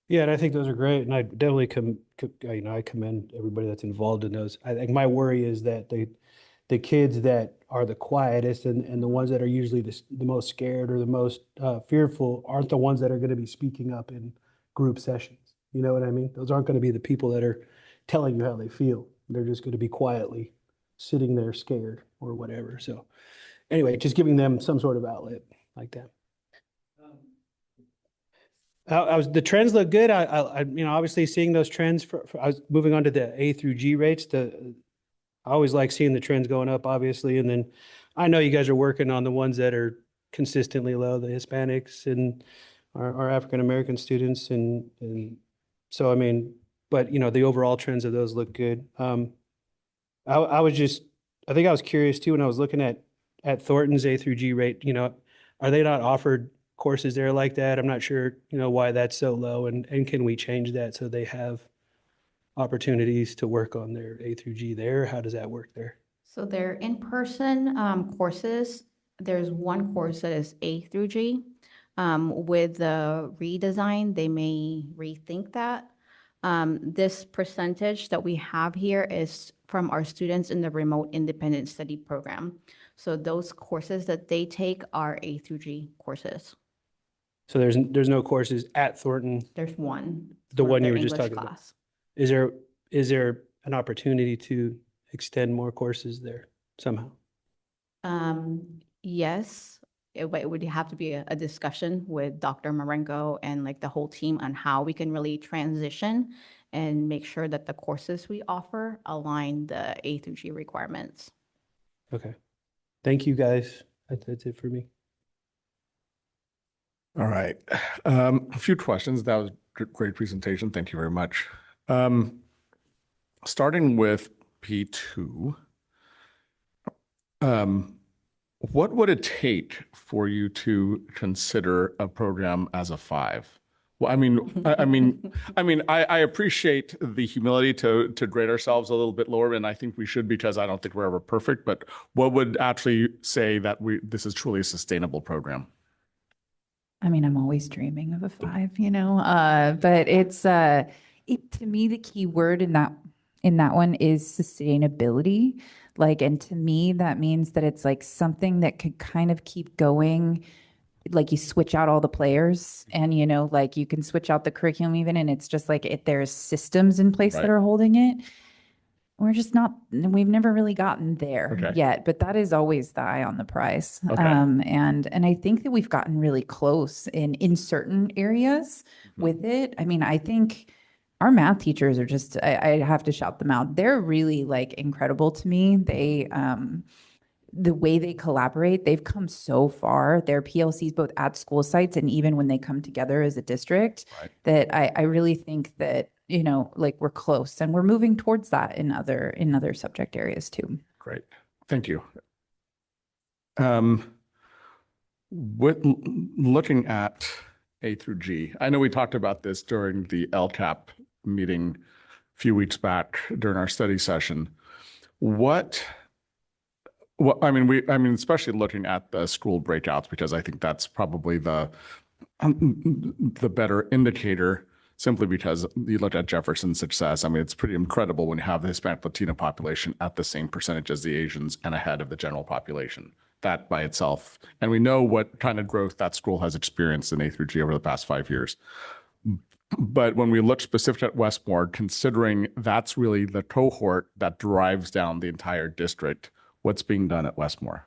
[SPEAKER 6] Yeah, and I think those are great, and I definitely I commend everybody that's involved in those. I think my worry is that the kids that are the quietest and the ones that are usually the most scared or the most fearful aren't the ones that are going to be speaking up in group sessions. You know what I mean? Those aren't going to be the people that are telling you how they feel. They're just going to be quietly sitting there scared or whatever. So anyway, just giving them some sort of outlet like that. The trends look good. I obviously seeing those trends I was moving on to the A through G rates. I always like seeing the trends going up, obviously. And then I know you guys are working on the ones that are consistently low, the Hispanics and our African-American students. And so, I mean, but the overall trends of those look good. I think I was curious too, when I was looking at Thornton's A through G rate, are they not offered courses there like that? I'm not sure, why that's so low, and can we change that so they have opportunities to work on their A through G there? How does that work there?
[SPEAKER 4] So they're in-person courses. There's one course that is A through G. With the redesign, they may rethink that. This percentage that we have here is from our students in the remote independent study program. So those courses that they take are A through G courses.
[SPEAKER 6] So there's no courses at Thornton.
[SPEAKER 4] There's one.
[SPEAKER 6] The
[SPEAKER 4] for
[SPEAKER 6] one you
[SPEAKER 4] their
[SPEAKER 6] were just
[SPEAKER 4] English
[SPEAKER 6] talking about.
[SPEAKER 4] class.
[SPEAKER 6] Is there an opportunity to extend more courses there somehow?
[SPEAKER 4] Yes, but it would have to be a discussion with Dr. Marengo and like the whole team on how we can really transition and make sure that the courses we offer align the A through G requirements.
[SPEAKER 6] Okay. Thank you, guys. That's it for me.
[SPEAKER 3] All right. A few questions. That was a great presentation. Thank you very much. Starting with P2, what would it take for you to consider a program as a 5? Well, I appreciate the humility to grade ourselves a little bit lower, and I think we should, because I don't think we're ever perfect. But what would actually say that this is truly a sustainable program?
[SPEAKER 8] I mean, I'm always dreaming of a 5, but it's to me, the key word in that one is sustainability. Like, and to me, that means that it's like something that could kind of keep going. Like, you switch out all the players and, like you can switch out the curriculum even, and it's just like there's systems in place that
[SPEAKER 3] Right.
[SPEAKER 8] are holding it. We've never really gotten there
[SPEAKER 3] Okay.
[SPEAKER 8] yet, but that is always the eye on the prize.
[SPEAKER 3] Okay.
[SPEAKER 8] And I think that we've gotten really close in certain areas with it. I mean, I think our math teachers are just, I have to shout them out. They're really like incredible to me. They, the way they collaborate, they've come so far. Their PLCs, both at school sites and even when they come together as a district,
[SPEAKER 3] Right.
[SPEAKER 8] that I really think that, like we're close and we're moving towards that in other subject areas too.
[SPEAKER 3] Great. Thank you. Looking at A through G, I know we talked about this during the LCAP meeting a few weeks back during our study session. Especially looking at the school breakouts, because I think that's probably the better indicator, simply because you look at Jefferson's success. I mean, it's pretty incredible when you have the Hispanic Latino population at the same percentage as the Asians and ahead of the general population. That by itself. And we know what kind of growth that school has experienced in A through G over the past 5 years. But when we look specific at Westmore, considering that's really the cohort that drives down the entire district, what's being done at Westmore?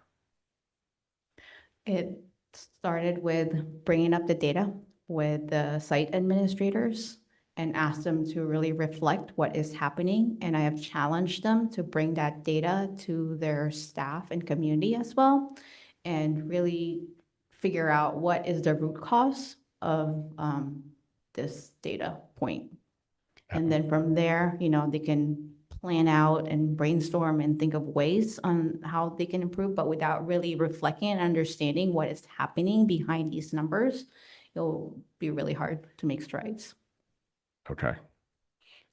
[SPEAKER 4] It started with bringing up the data with the site administrators and asked them to really reflect what is happening. And I have challenged them to bring that data to their staff and community as well, and really figure out what is the root cause of this data point. And then from there, they can plan out and brainstorm and think of ways on how they can improve, but without really reflecting and understanding what is happening behind these numbers, it'll be really hard to make strides.
[SPEAKER 3] Okay.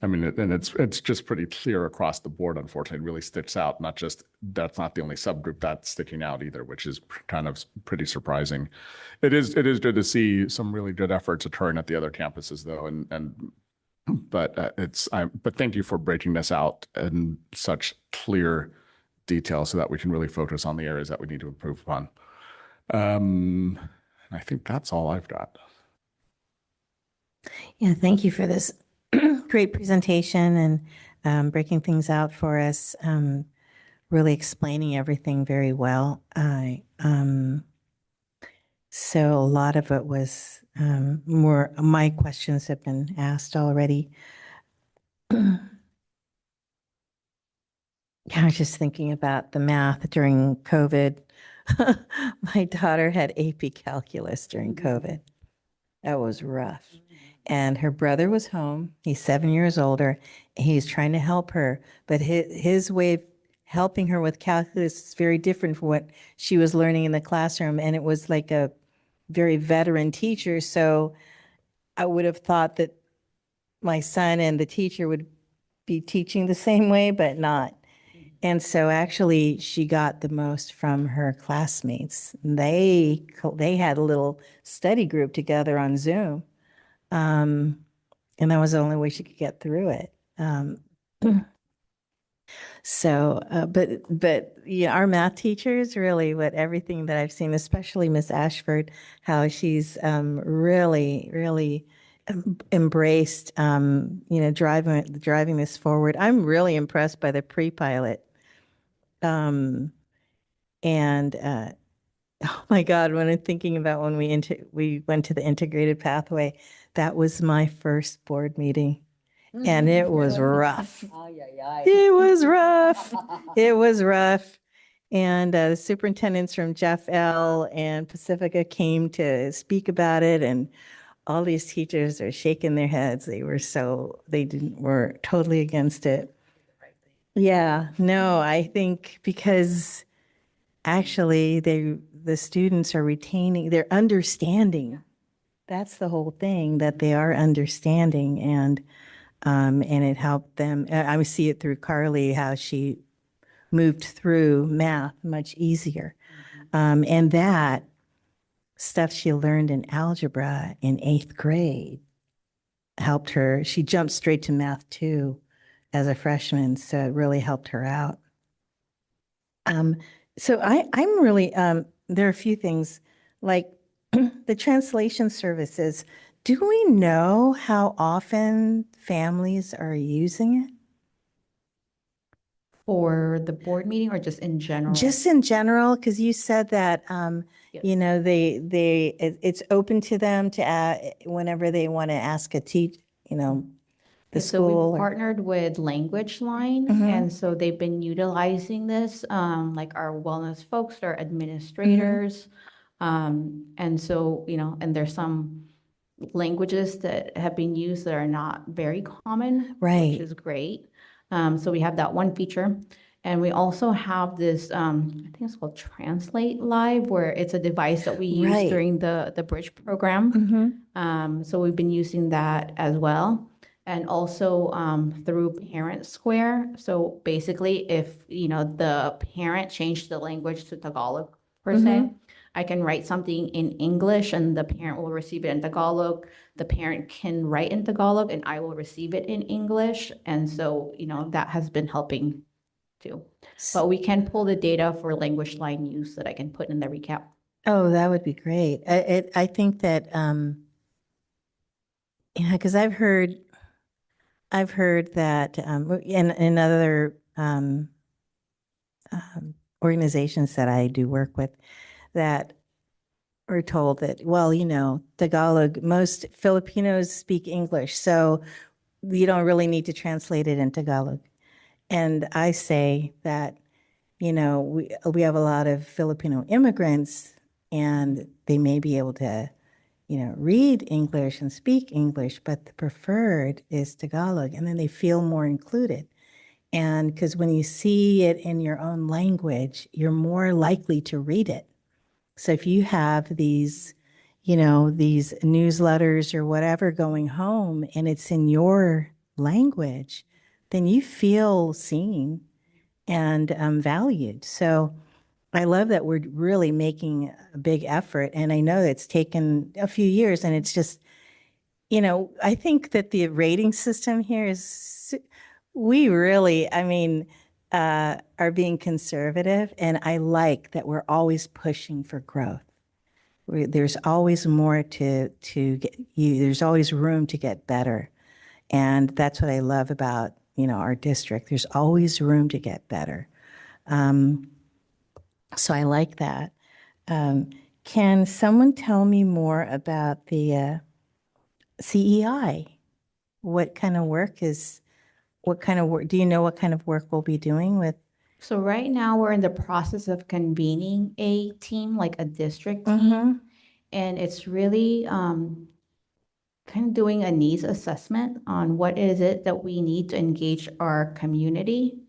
[SPEAKER 3] I mean, and it's just pretty clear across the board, unfortunately. It really sticks out. That's not the only subgroup that's sticking out either, which is kind of pretty surprising. It is good to see some really good efforts occurring at the other campuses though. But thank you for breaking this out in such clear detail so that we can really focus on the areas that we need to improve upon. And I think that's all I've got.
[SPEAKER 7] Yeah, thank you for this great presentation and breaking things out for us, really explaining everything very well. So a lot of it was more, my questions have been asked already. I was just thinking about the math during COVID. My daughter had AP calculus during COVID. That was rough. And her brother was home. He's 7 years older. He's trying to help her, but his way of helping her with calculus is very different from what she was learning in the classroom. And it was like a very veteran teacher. So I would have thought that my son and the teacher would be teaching the same way, but not. And so actually she got the most from her classmates. They had a little study group together on Zoom. And that was the only way she could get through it. But yeah, our math teachers really, what everything that I've seen, especially Miss Ashford, how she's really embraced, driving this forward. I'm really impressed by the pre-pilot. And oh my God, when I'm thinking about when we went to the integrated pathway, that was my first board meeting. And it was rough. It was rough. It was rough. And the superintendents from Jeff L. and Pacifica came to speak about it. And all these teachers are shaking their heads. Were totally against it. Yeah, no, I think because actually the students are they're understanding. That's the whole thing, that they are understanding, and it helped them. I see it through Carly, how she moved through math much easier. And that stuff she learned in algebra in 8th grade helped her. She jumped straight to math too as a freshman, so it really helped her out. So I'm really, there are a few things like the translation services. Do we know how often families are using it?
[SPEAKER 4] For the board meeting or just in general?
[SPEAKER 7] Just in general, because you said that,
[SPEAKER 4] Yes.
[SPEAKER 7] it's open to them to, whenever they want to ask the
[SPEAKER 4] Yeah, so
[SPEAKER 7] school.
[SPEAKER 4] we partnered with Language Line,
[SPEAKER 7] Mhm.
[SPEAKER 4] and so they've been utilizing this, like our wellness folks, our administrators. And so, and there's some languages that have been used that are not very common,
[SPEAKER 7] Right.
[SPEAKER 4] which is great. So we have that one feature. And we also have this, I think it's called Translate Live, where it's a device that we use
[SPEAKER 7] Right.
[SPEAKER 4] during the bridge program. So we've been using that as well. And also through Parent Square. So basically, if the parent changed the language to Tagalog per se, I can write something in English and the parent will receive it in Tagalog. The parent can write in Tagalog and I will receive it in English. And so, that has been helping too. But we can pull the data for language line use that I can put in the recap.
[SPEAKER 7] Oh, that would be great. I think that, because I've heard that in other organizations that I do work with, that we're told that, well, Tagalog, most Filipinos speak English, so you don't really need to translate it in Tagalog. And I say that, we have a lot of Filipino immigrants, and they may be able to, read English and speak English, but the preferred is Tagalog, and then they feel more included. And because when you see it in your own language, you're more likely to read it. So if you have these newsletters or whatever going home and it's in your language, then you feel seen and valued. So I love that we're really making a big effort. And I know it's taken a few years, and it's just, I think that the rating system here we really, are being conservative. And I like that we're always pushing for growth. There's always more to get you. There's always room to get better. And that's what I love about, our district. There's always room to get better. So I like that. Can someone tell me more about the CEI? What kind of work do you know what kind of work we'll be doing with?
[SPEAKER 4] So right now we're in the process of convening a team, like a district team. And it's really kind of doing a needs assessment on what is it that we need to engage our community.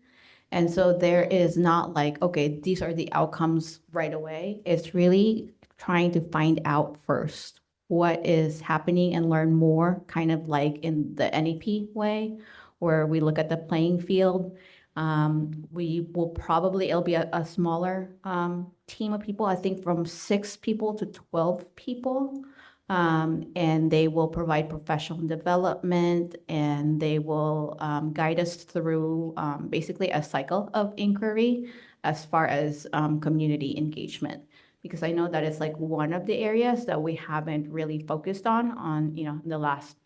[SPEAKER 4] And so there is not like, okay, these are the outcomes right away. It's really trying to find out first what is happening and learn more, kind of like in the NEP way, where we look at the playing field. We will probably, it'll be a smaller team of people, I think from 6 people to 12 people. And they will provide professional development, and they will guide us through basically a cycle of inquiry as far as community engagement. Because I know that it's like one of the areas that we haven't really focused on, you know, the last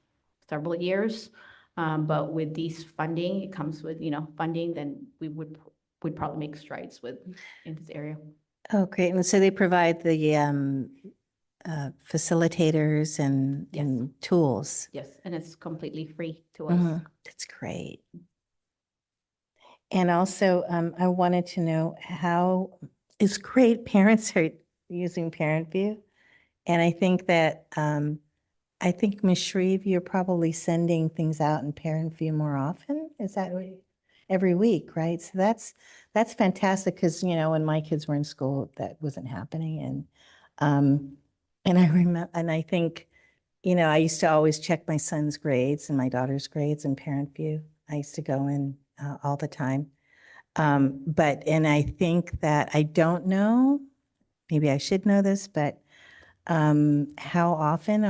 [SPEAKER 4] several years. But with these funding, it comes with, you know, funding, then we'd probably make strides in this area.
[SPEAKER 7] Oh, great. And so they provide the facilitators and,
[SPEAKER 4] Yes.
[SPEAKER 7] and tools.
[SPEAKER 4] Yes, and it's completely free to us.
[SPEAKER 7] Mhm. That's great. And also, I wanted to know how, it's great parents are using Parent View. And I think that, I think Ms. Shreve, you're probably sending things out in Parent View more often. Is that every week, right? So that's fantastic because, you know, when my kids were in school, that wasn't happening. And I remember, and I think, you know, I used to always check my son's grades and my daughter's grades in Parent View. I used to go in all the time. And I think that I don't know, maybe I should know this, but how often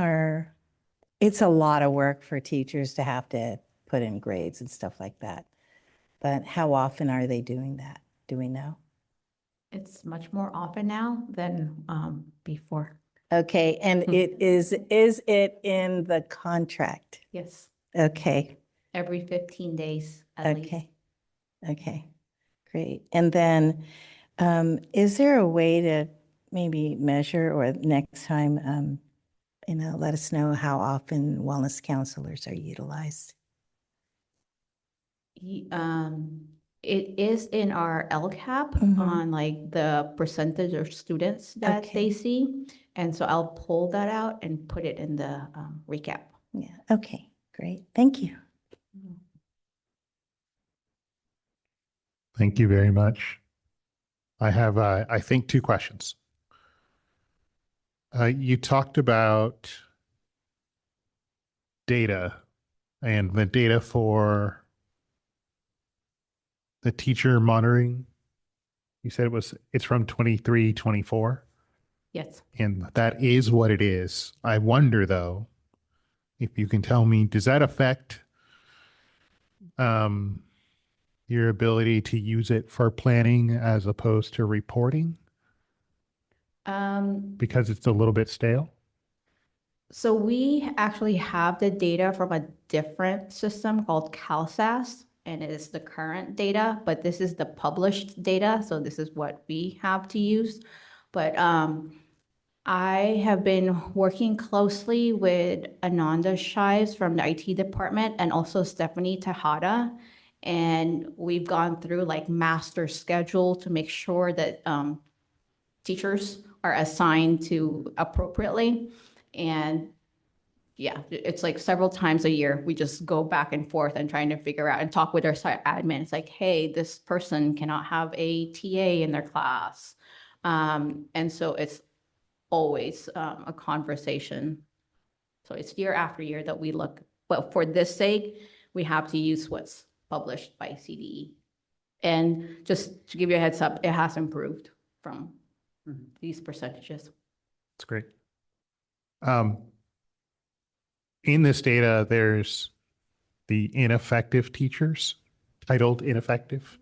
[SPEAKER 7] it's a lot of work for teachers to have to put in grades and stuff like that. But how often are they doing that? Do we know?
[SPEAKER 4] It's much more often now than before.
[SPEAKER 7] Okay, and is it in the contract?
[SPEAKER 4] Yes,
[SPEAKER 7] Okay,
[SPEAKER 4] every 15 days at least.
[SPEAKER 7] okay, okay, great. And then, is there a way to maybe measure or next time, you know, let us know how often wellness counselors are utilized?
[SPEAKER 4] It is in our LCAP
[SPEAKER 7] Mhm.
[SPEAKER 4] on like the percentage of students that they
[SPEAKER 7] Okay.
[SPEAKER 4] see. And so I'll pull that out and put it in the recap.
[SPEAKER 7] Yeah, okay, great. Thank you.
[SPEAKER 2] Thank you very much. I have, I think, 2 questions. You talked about data and the data for the teacher monitoring. You said it's from 23, 24,
[SPEAKER 4] Yes.
[SPEAKER 2] and that is what it is. I wonder though, if you can tell me, does that affect um, your ability to use it for planning as opposed to reporting because it's a little bit stale?
[SPEAKER 4] So we actually have the data from a different system called CalSAS, and it is the current data, but this is the published data. So this is what we have to use. But I have been working closely with Ananda Shives from the IT department and also Stephanie Tejada. And we've gone through like master schedule to make sure that teachers are assigned to appropriately. And yeah, it's like several times a year, we just go back and forth and trying to figure out and talk with our site admin. It's like, hey, this person cannot have a TA in their class. And so it's always a conversation. So it's year after year that we look, but for this sake, we have to use what's published by CDE. And just to give you a heads up, it has improved from these percentages.
[SPEAKER 2] That's great. In this data, there's the ineffective teachers, titled ineffective.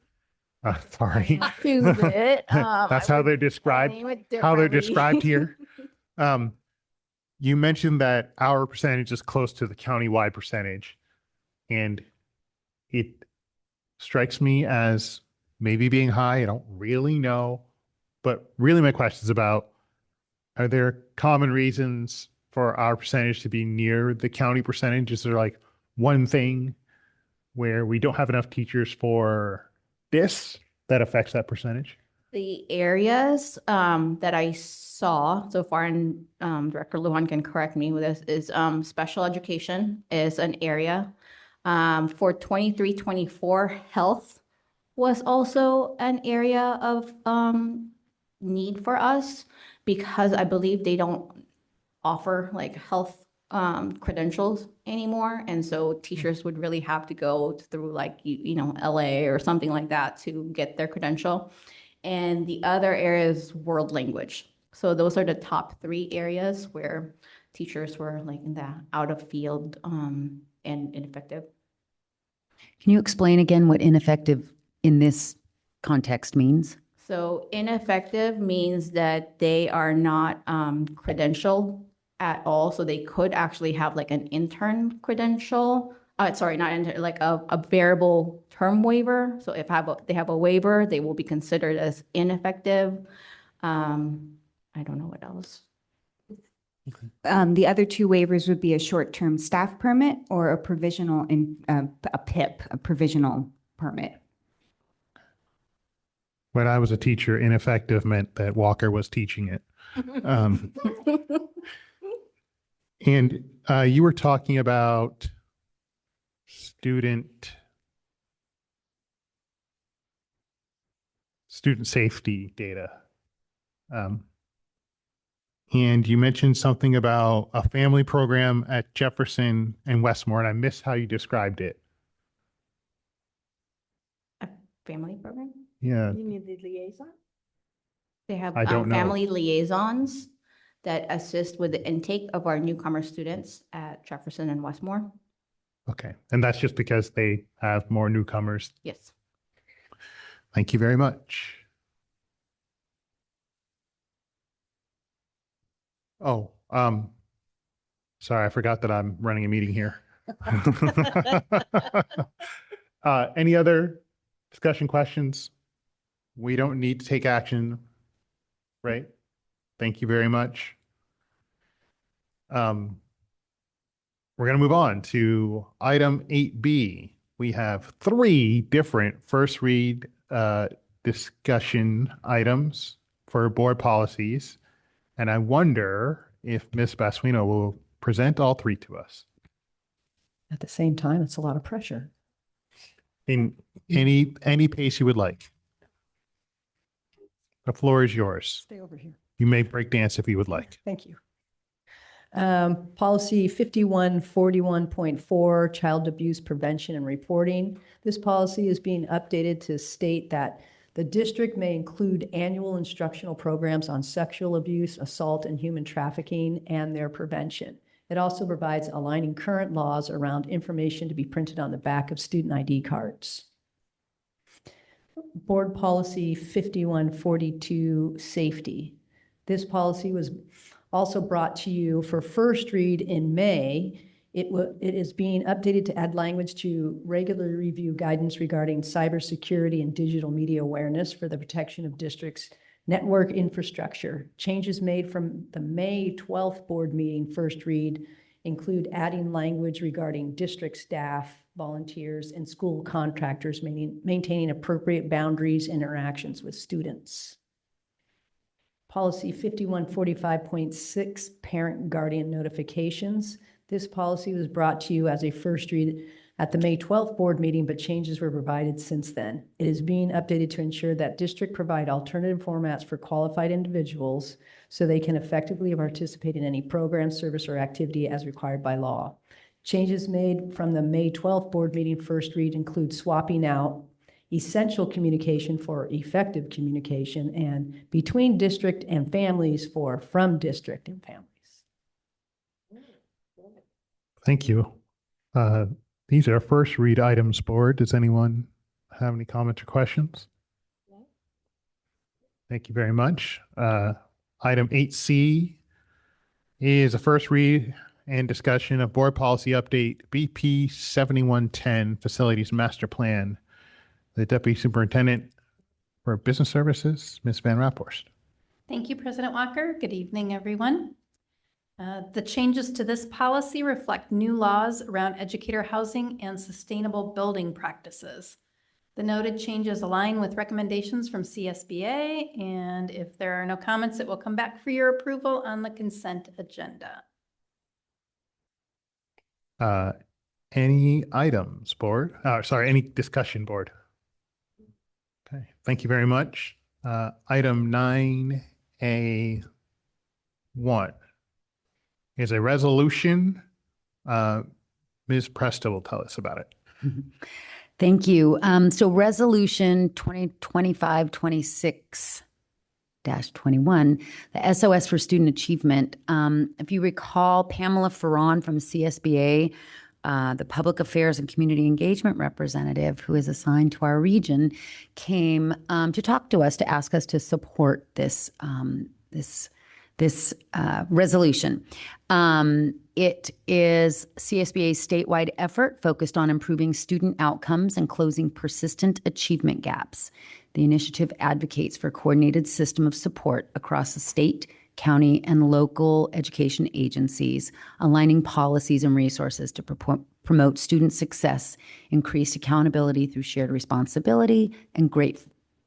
[SPEAKER 2] Sorry.
[SPEAKER 4] Choose it.
[SPEAKER 2] That's how they're described. How they're described here. You mentioned that our percentage is close to the countywide percentage, and it strikes me as maybe being high. I don't really know, but really my question is about, are there common reasons for our percentage to be near the county percentage? Is there like one thing where we don't have enough teachers for this that affects that percentage?
[SPEAKER 4] The areas that I saw so far, and Director Lujan can correct me with this, is special education is an area. For 23-24, health was also an area of need for us because I believe they don't offer like health credentials anymore. And so teachers would really have to go through like, LA or something like that to get their credential. And the other area is world language. So those are the top three areas where teachers were like in the out of field and ineffective.
[SPEAKER 5] Can you explain again what ineffective in this context means?
[SPEAKER 4] So ineffective means that they are not credentialed at all. So they could actually have like an intern credential. Sorry, not intern, like a variable term waiver. So if they have a waiver, they will be considered as ineffective. I don't know what else.
[SPEAKER 9] The other two waivers would be a short-term staff permit or a provisional a PIP, a provisional permit.
[SPEAKER 2] When I was a teacher, ineffective meant that Walker was teaching it. And you were talking about student safety data. And you mentioned something about a family program at Jefferson and Westmore, and I missed how you described it.
[SPEAKER 4] A family program?
[SPEAKER 2] Yeah.
[SPEAKER 7] You mean the liaison?
[SPEAKER 4] They have
[SPEAKER 2] I don't know.
[SPEAKER 4] family liaisons that assist with the intake of our newcomer students at Jefferson and Westmore.
[SPEAKER 2] Okay. And that's just because they have more newcomers.
[SPEAKER 4] Yes.
[SPEAKER 2] Thank you very much. Oh, sorry, I forgot that I'm running a meeting here. Any other discussion questions? We don't need to take action, right? Thank you very much. We're going to move on to item 8B. We have 3 different first read discussion items for board policies. And I wonder if Ms. Basuino will present all 3 to us.
[SPEAKER 10] At the same time, it's a lot of pressure.
[SPEAKER 2] In any pace you would like. The floor is yours.
[SPEAKER 10] Stay over here.
[SPEAKER 2] You may break dance if you would like.
[SPEAKER 10] Thank you. Policy 5141.4, child abuse prevention and reporting. This policy is being updated to state that the district may include annual instructional programs on sexual abuse, assault, and human trafficking and their prevention. It also provides aligning current laws around information to be printed on the back of student ID cards. Board Policy 5142, safety. This policy was also brought to you for first read in May. It is being updated to add language to regularly review guidance regarding cybersecurity and digital media awareness for the protection of districts' network infrastructure. Changes made from the May 12th board meeting first read include adding language regarding district staff, volunteers, and school contractors maintaining appropriate boundaries and interactions with students. Policy 5145.6, parent guardian notifications. This policy was brought to you as a first read at the May 12th board meeting, but changes were provided since then. It is being updated to ensure that district provide alternative formats for qualified individuals so they can effectively participate in any program, service, or activity as required by law. Changes made from the May 12th board meeting first read include swapping out essential communication for effective communication and between district and families for from district and families.
[SPEAKER 2] Thank you. These are first read items, board. Does anyone have any comments or questions? Thank you very much. Item 8C is a first read and discussion of board policy update BP 7110 facilities master plan. The Deputy Superintendent for Business Services, Ms. Van Raphorst.
[SPEAKER 11] Thank you, President Walker. Good evening, everyone. The changes to this policy reflect new laws around educator housing and sustainable building practices. The noted changes align with recommendations from CSBA, and if there are no comments, it will come back for your approval on the consent agenda.
[SPEAKER 2] Any items, board? Any discussion, board? Okay, thank you very much. Item 9A1. is a resolution. Ms. Presta will tell us about it.
[SPEAKER 5] Thank you. So resolution 2025-26-21, the SOS for student achievement. If you recall, Pamela Ferran from CSBA, the public affairs and community engagement representative who is assigned to our region, came to talk to us to ask us to support this resolution. It is CSBA's statewide effort focused on improving student outcomes and closing persistent achievement gaps. The initiative advocates for a coordinated system of support across the state, county, and local education agencies, aligning policies and resources to promote student success, increased accountability through shared responsibility, and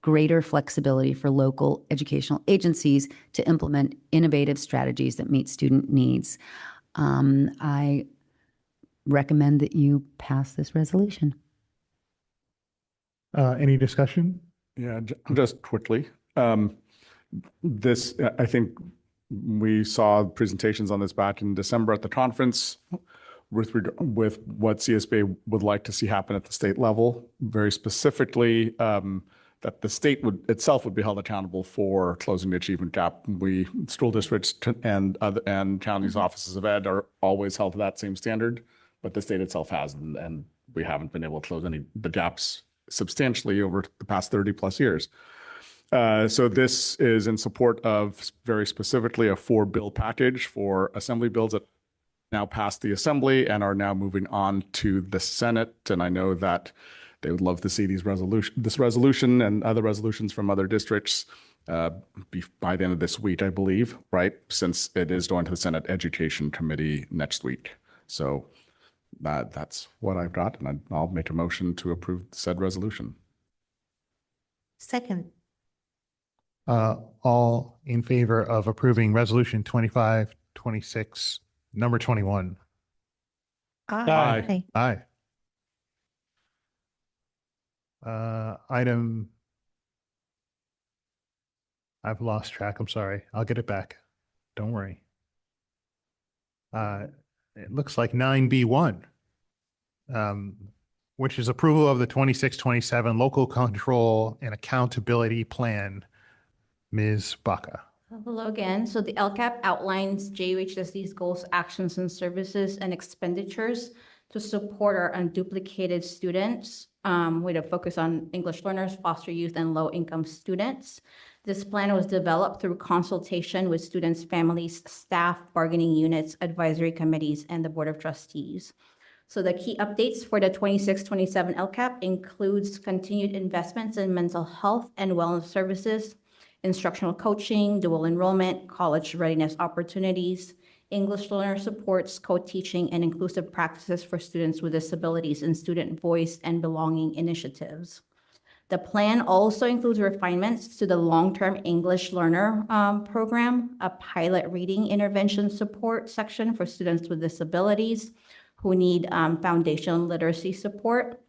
[SPEAKER 5] greater flexibility for local educational agencies to implement innovative strategies that meet student needs. I recommend that you pass this resolution.
[SPEAKER 2] Any discussion?
[SPEAKER 3] Yeah, just quickly. This, I think we saw presentations on this back in December at the conference with what CSBA would like to see happen at the state level, very specifically, that the state itself would be held accountable for closing the achievement gap. We, school districts and counties offices of ed are always held to that same standard, but the state itself hasn't, and we haven't been able to close the gaps substantially over the past 30 plus years. So this is in support of very specifically a 4-bill package for assembly bills that now passed the assembly and are now moving on to the Senate. And I know that they would love to see this resolution and other resolutions from other districts by the end of this week, I believe, right? Since it is going to the Senate Education Committee next week. So that's what I've got, and I'll make a motion to approve said resolution.
[SPEAKER 7] Second.
[SPEAKER 2] All in favor of approving resolution 25-26, number 21?
[SPEAKER 3] Aye.
[SPEAKER 2] Aye. Item, I've lost track. I'm sorry. I'll get it back. Don't worry. It looks like 9B1, which is approval of the 26-27 local control and accountability plan. Ms. Baca.
[SPEAKER 4] Hello again. So the LCAP outlines JUHSD's goals, actions, and services and expenditures to support our unduplicated students with a focus on English learners, foster youth, and low-income students. This plan was developed through consultation with students, families, staff, bargaining units, advisory committees, and the Board of Trustees. So the key updates for the 26-27 LCAP includes continued investments in mental health and wellness services, instructional coaching, dual enrollment, college readiness opportunities, English learner supports, co-teaching, and inclusive practices for students with disabilities, and student voice and belonging initiatives. The plan also includes refinements to the long-term English learner program, a pilot reading intervention support section for students with disabilities who need foundational literacy support.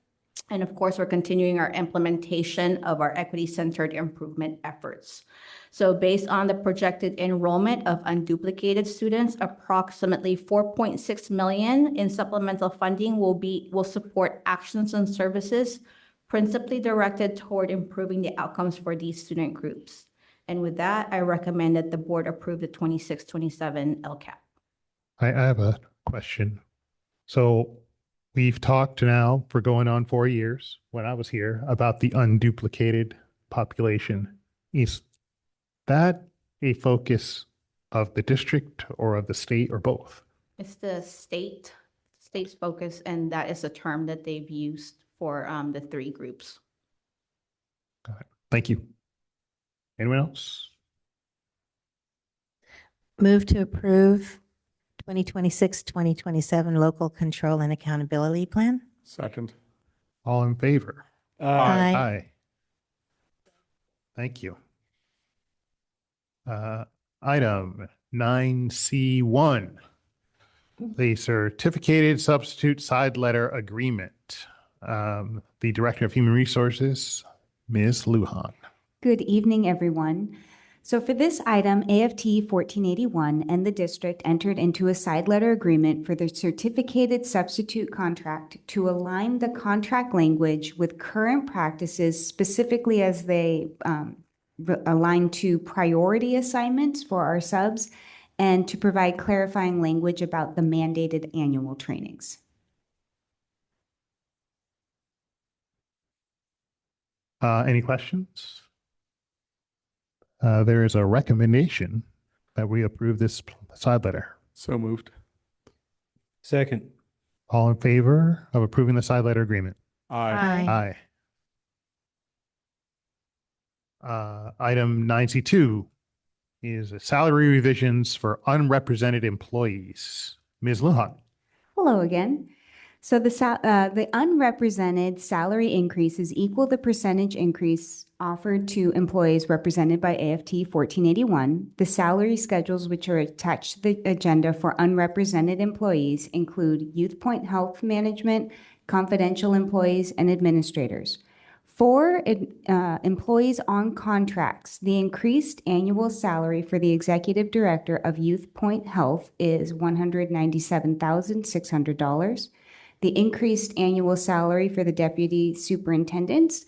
[SPEAKER 4] And of course, we're continuing our implementation of our equity-centered improvement efforts. So based on the projected enrollment of unduplicated students, approximately 4.6 million in supplemental funding will support actions and services principally directed toward improving the outcomes for these student groups. And with that, I recommend that the board approve the 26-27 LCAP.
[SPEAKER 2] I have a question. So we've talked now for going on 4 years when I was here about the unduplicated population. Is that a focus of the district or of the state or both?
[SPEAKER 4] It's the state's focus, and that is a term that they've used for the 3 groups.
[SPEAKER 2] Got it. Thank you. Anyone else?
[SPEAKER 7] Move to approve 2026-2027 local control and accountability plan.
[SPEAKER 3] Second.
[SPEAKER 2] All in favor?
[SPEAKER 7] Aye.
[SPEAKER 2] Aye. Thank you. Item 9C1, the certificated substitute side letter agreement. The Director of Human Resources, Ms. Lujan.
[SPEAKER 9] Good evening, everyone. So for this item, AFT 1481 and the district entered into a side letter agreement for the certificated substitute contract to align the contract language with current practices, specifically as they align to priority assignments for our subs and to provide clarifying language about the mandated annual trainings.
[SPEAKER 2] Any questions? There is a recommendation that we approve this side letter.
[SPEAKER 3] So moved.
[SPEAKER 6] Second.
[SPEAKER 2] All in favor of approving the side letter agreement?
[SPEAKER 3] Aye.
[SPEAKER 2] Item 9C2 is salary revisions for unrepresented employees. Ms. Lujan.
[SPEAKER 9] Hello again. So the unrepresented salary increases equal the percentage increase offered to employees represented by AFT 1481. The salary schedules which are attached to the agenda for unrepresented employees include Youth Point Health Management, confidential employees, and administrators. For employees on contracts, the increased annual salary for the executive director of Youth Point Health is $197,600. The increased annual salary for the deputy superintendents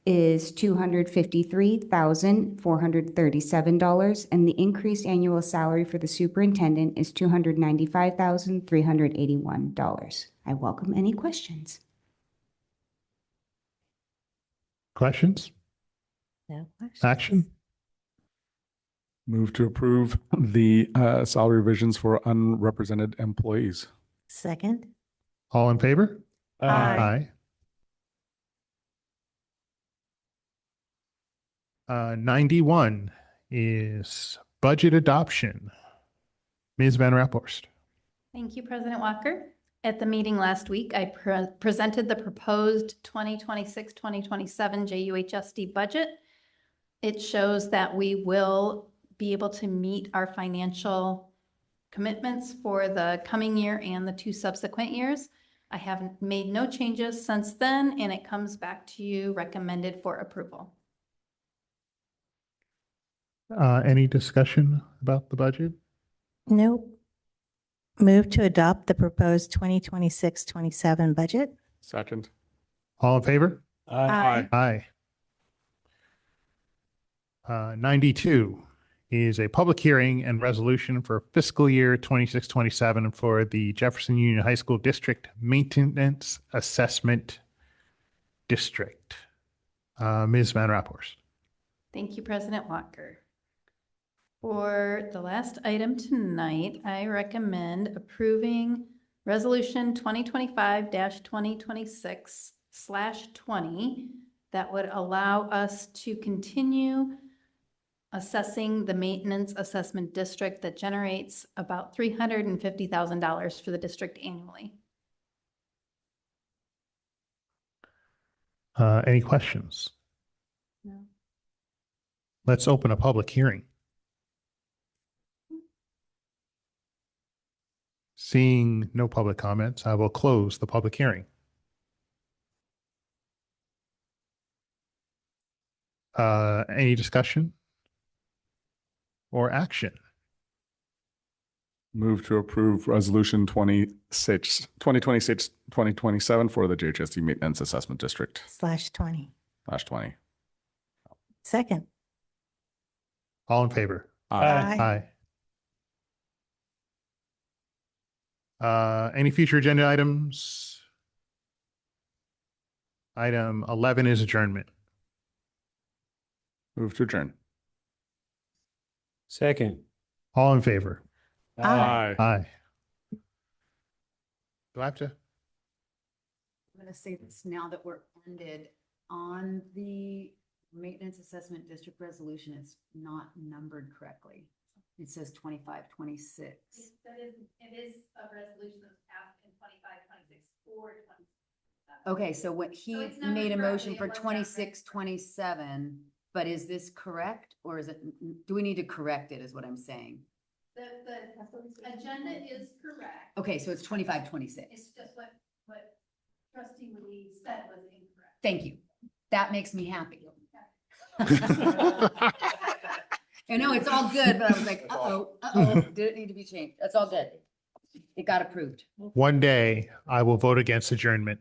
[SPEAKER 9] is $253,437, and the increased annual salary for the superintendent is $295,381. I welcome any questions.
[SPEAKER 2] Questions?
[SPEAKER 7] No questions.
[SPEAKER 2] Action?
[SPEAKER 3] Move to approve the salary revisions for unrepresented employees.
[SPEAKER 7] Second.
[SPEAKER 2] All in favor?
[SPEAKER 1] Aye.
[SPEAKER 2] 91 is budget adoption. Ms. Van Raphorst.
[SPEAKER 11] Thank you, President Walker. At the meeting last week, I presented the proposed 2026-2027 JUHSD budget. It shows that we will be able to meet our financial commitments for the coming year and the 2 subsequent years. I have made no changes since then, and it comes back to you recommended for approval.
[SPEAKER 2] Any discussion about the budget?
[SPEAKER 7] Nope. Move to adopt the proposed 2026-27 budget.
[SPEAKER 3] Second.
[SPEAKER 2] All in favor?
[SPEAKER 3] Aye.
[SPEAKER 2] 92 is a public hearing and resolution for fiscal year 26-27 for the Jefferson Union High School District Maintenance Assessment District. Ms. Van Raphorst.
[SPEAKER 11] Thank you, President Walker. For the last item tonight, I recommend approving Resolution 2025-2026/20 that would allow us to continue assessing the Maintenance Assessment District that generates about $350,000 for the district annually.
[SPEAKER 2] Any questions?
[SPEAKER 11] No.
[SPEAKER 2] Let's open a public hearing. Seeing no public comments, I will close the public hearing. Any discussion or action?
[SPEAKER 3] Move to approve Resolution 2026-2027 for the JHSD Maintenance Assessment District
[SPEAKER 7] /20.
[SPEAKER 3] /20.
[SPEAKER 7] Second.
[SPEAKER 2] All in favor?
[SPEAKER 3] Aye.
[SPEAKER 2] Any future agenda items? Item 11 is adjournment.
[SPEAKER 3] Move to adjourn.
[SPEAKER 6] Second.
[SPEAKER 2] All in favor?
[SPEAKER 3] Aye.
[SPEAKER 2] Aye. Do I have to?
[SPEAKER 5] I'm going to say this now that we're ended on the maintenance assessment district resolution. It's not numbered correctly. It says 25, 26.
[SPEAKER 11] It is a resolution that's passed in 25, 26, or 27.
[SPEAKER 5] Okay, so what he
[SPEAKER 11] So it's numbered
[SPEAKER 5] made a motion for
[SPEAKER 11] correctly, it was
[SPEAKER 5] 26, 27, but is this correct or is it, do we need to correct it is what I'm saying?
[SPEAKER 11] The agenda is correct.
[SPEAKER 5] Okay, so it's 25, 26.
[SPEAKER 11] It's just what Trustee Lee said was incorrect.
[SPEAKER 5] Thank you. That makes me happy. I know, it's all good, but I was like, uh-oh, did it need to be changed? That's all good. It got approved.
[SPEAKER 2] One day I will vote against adjournment.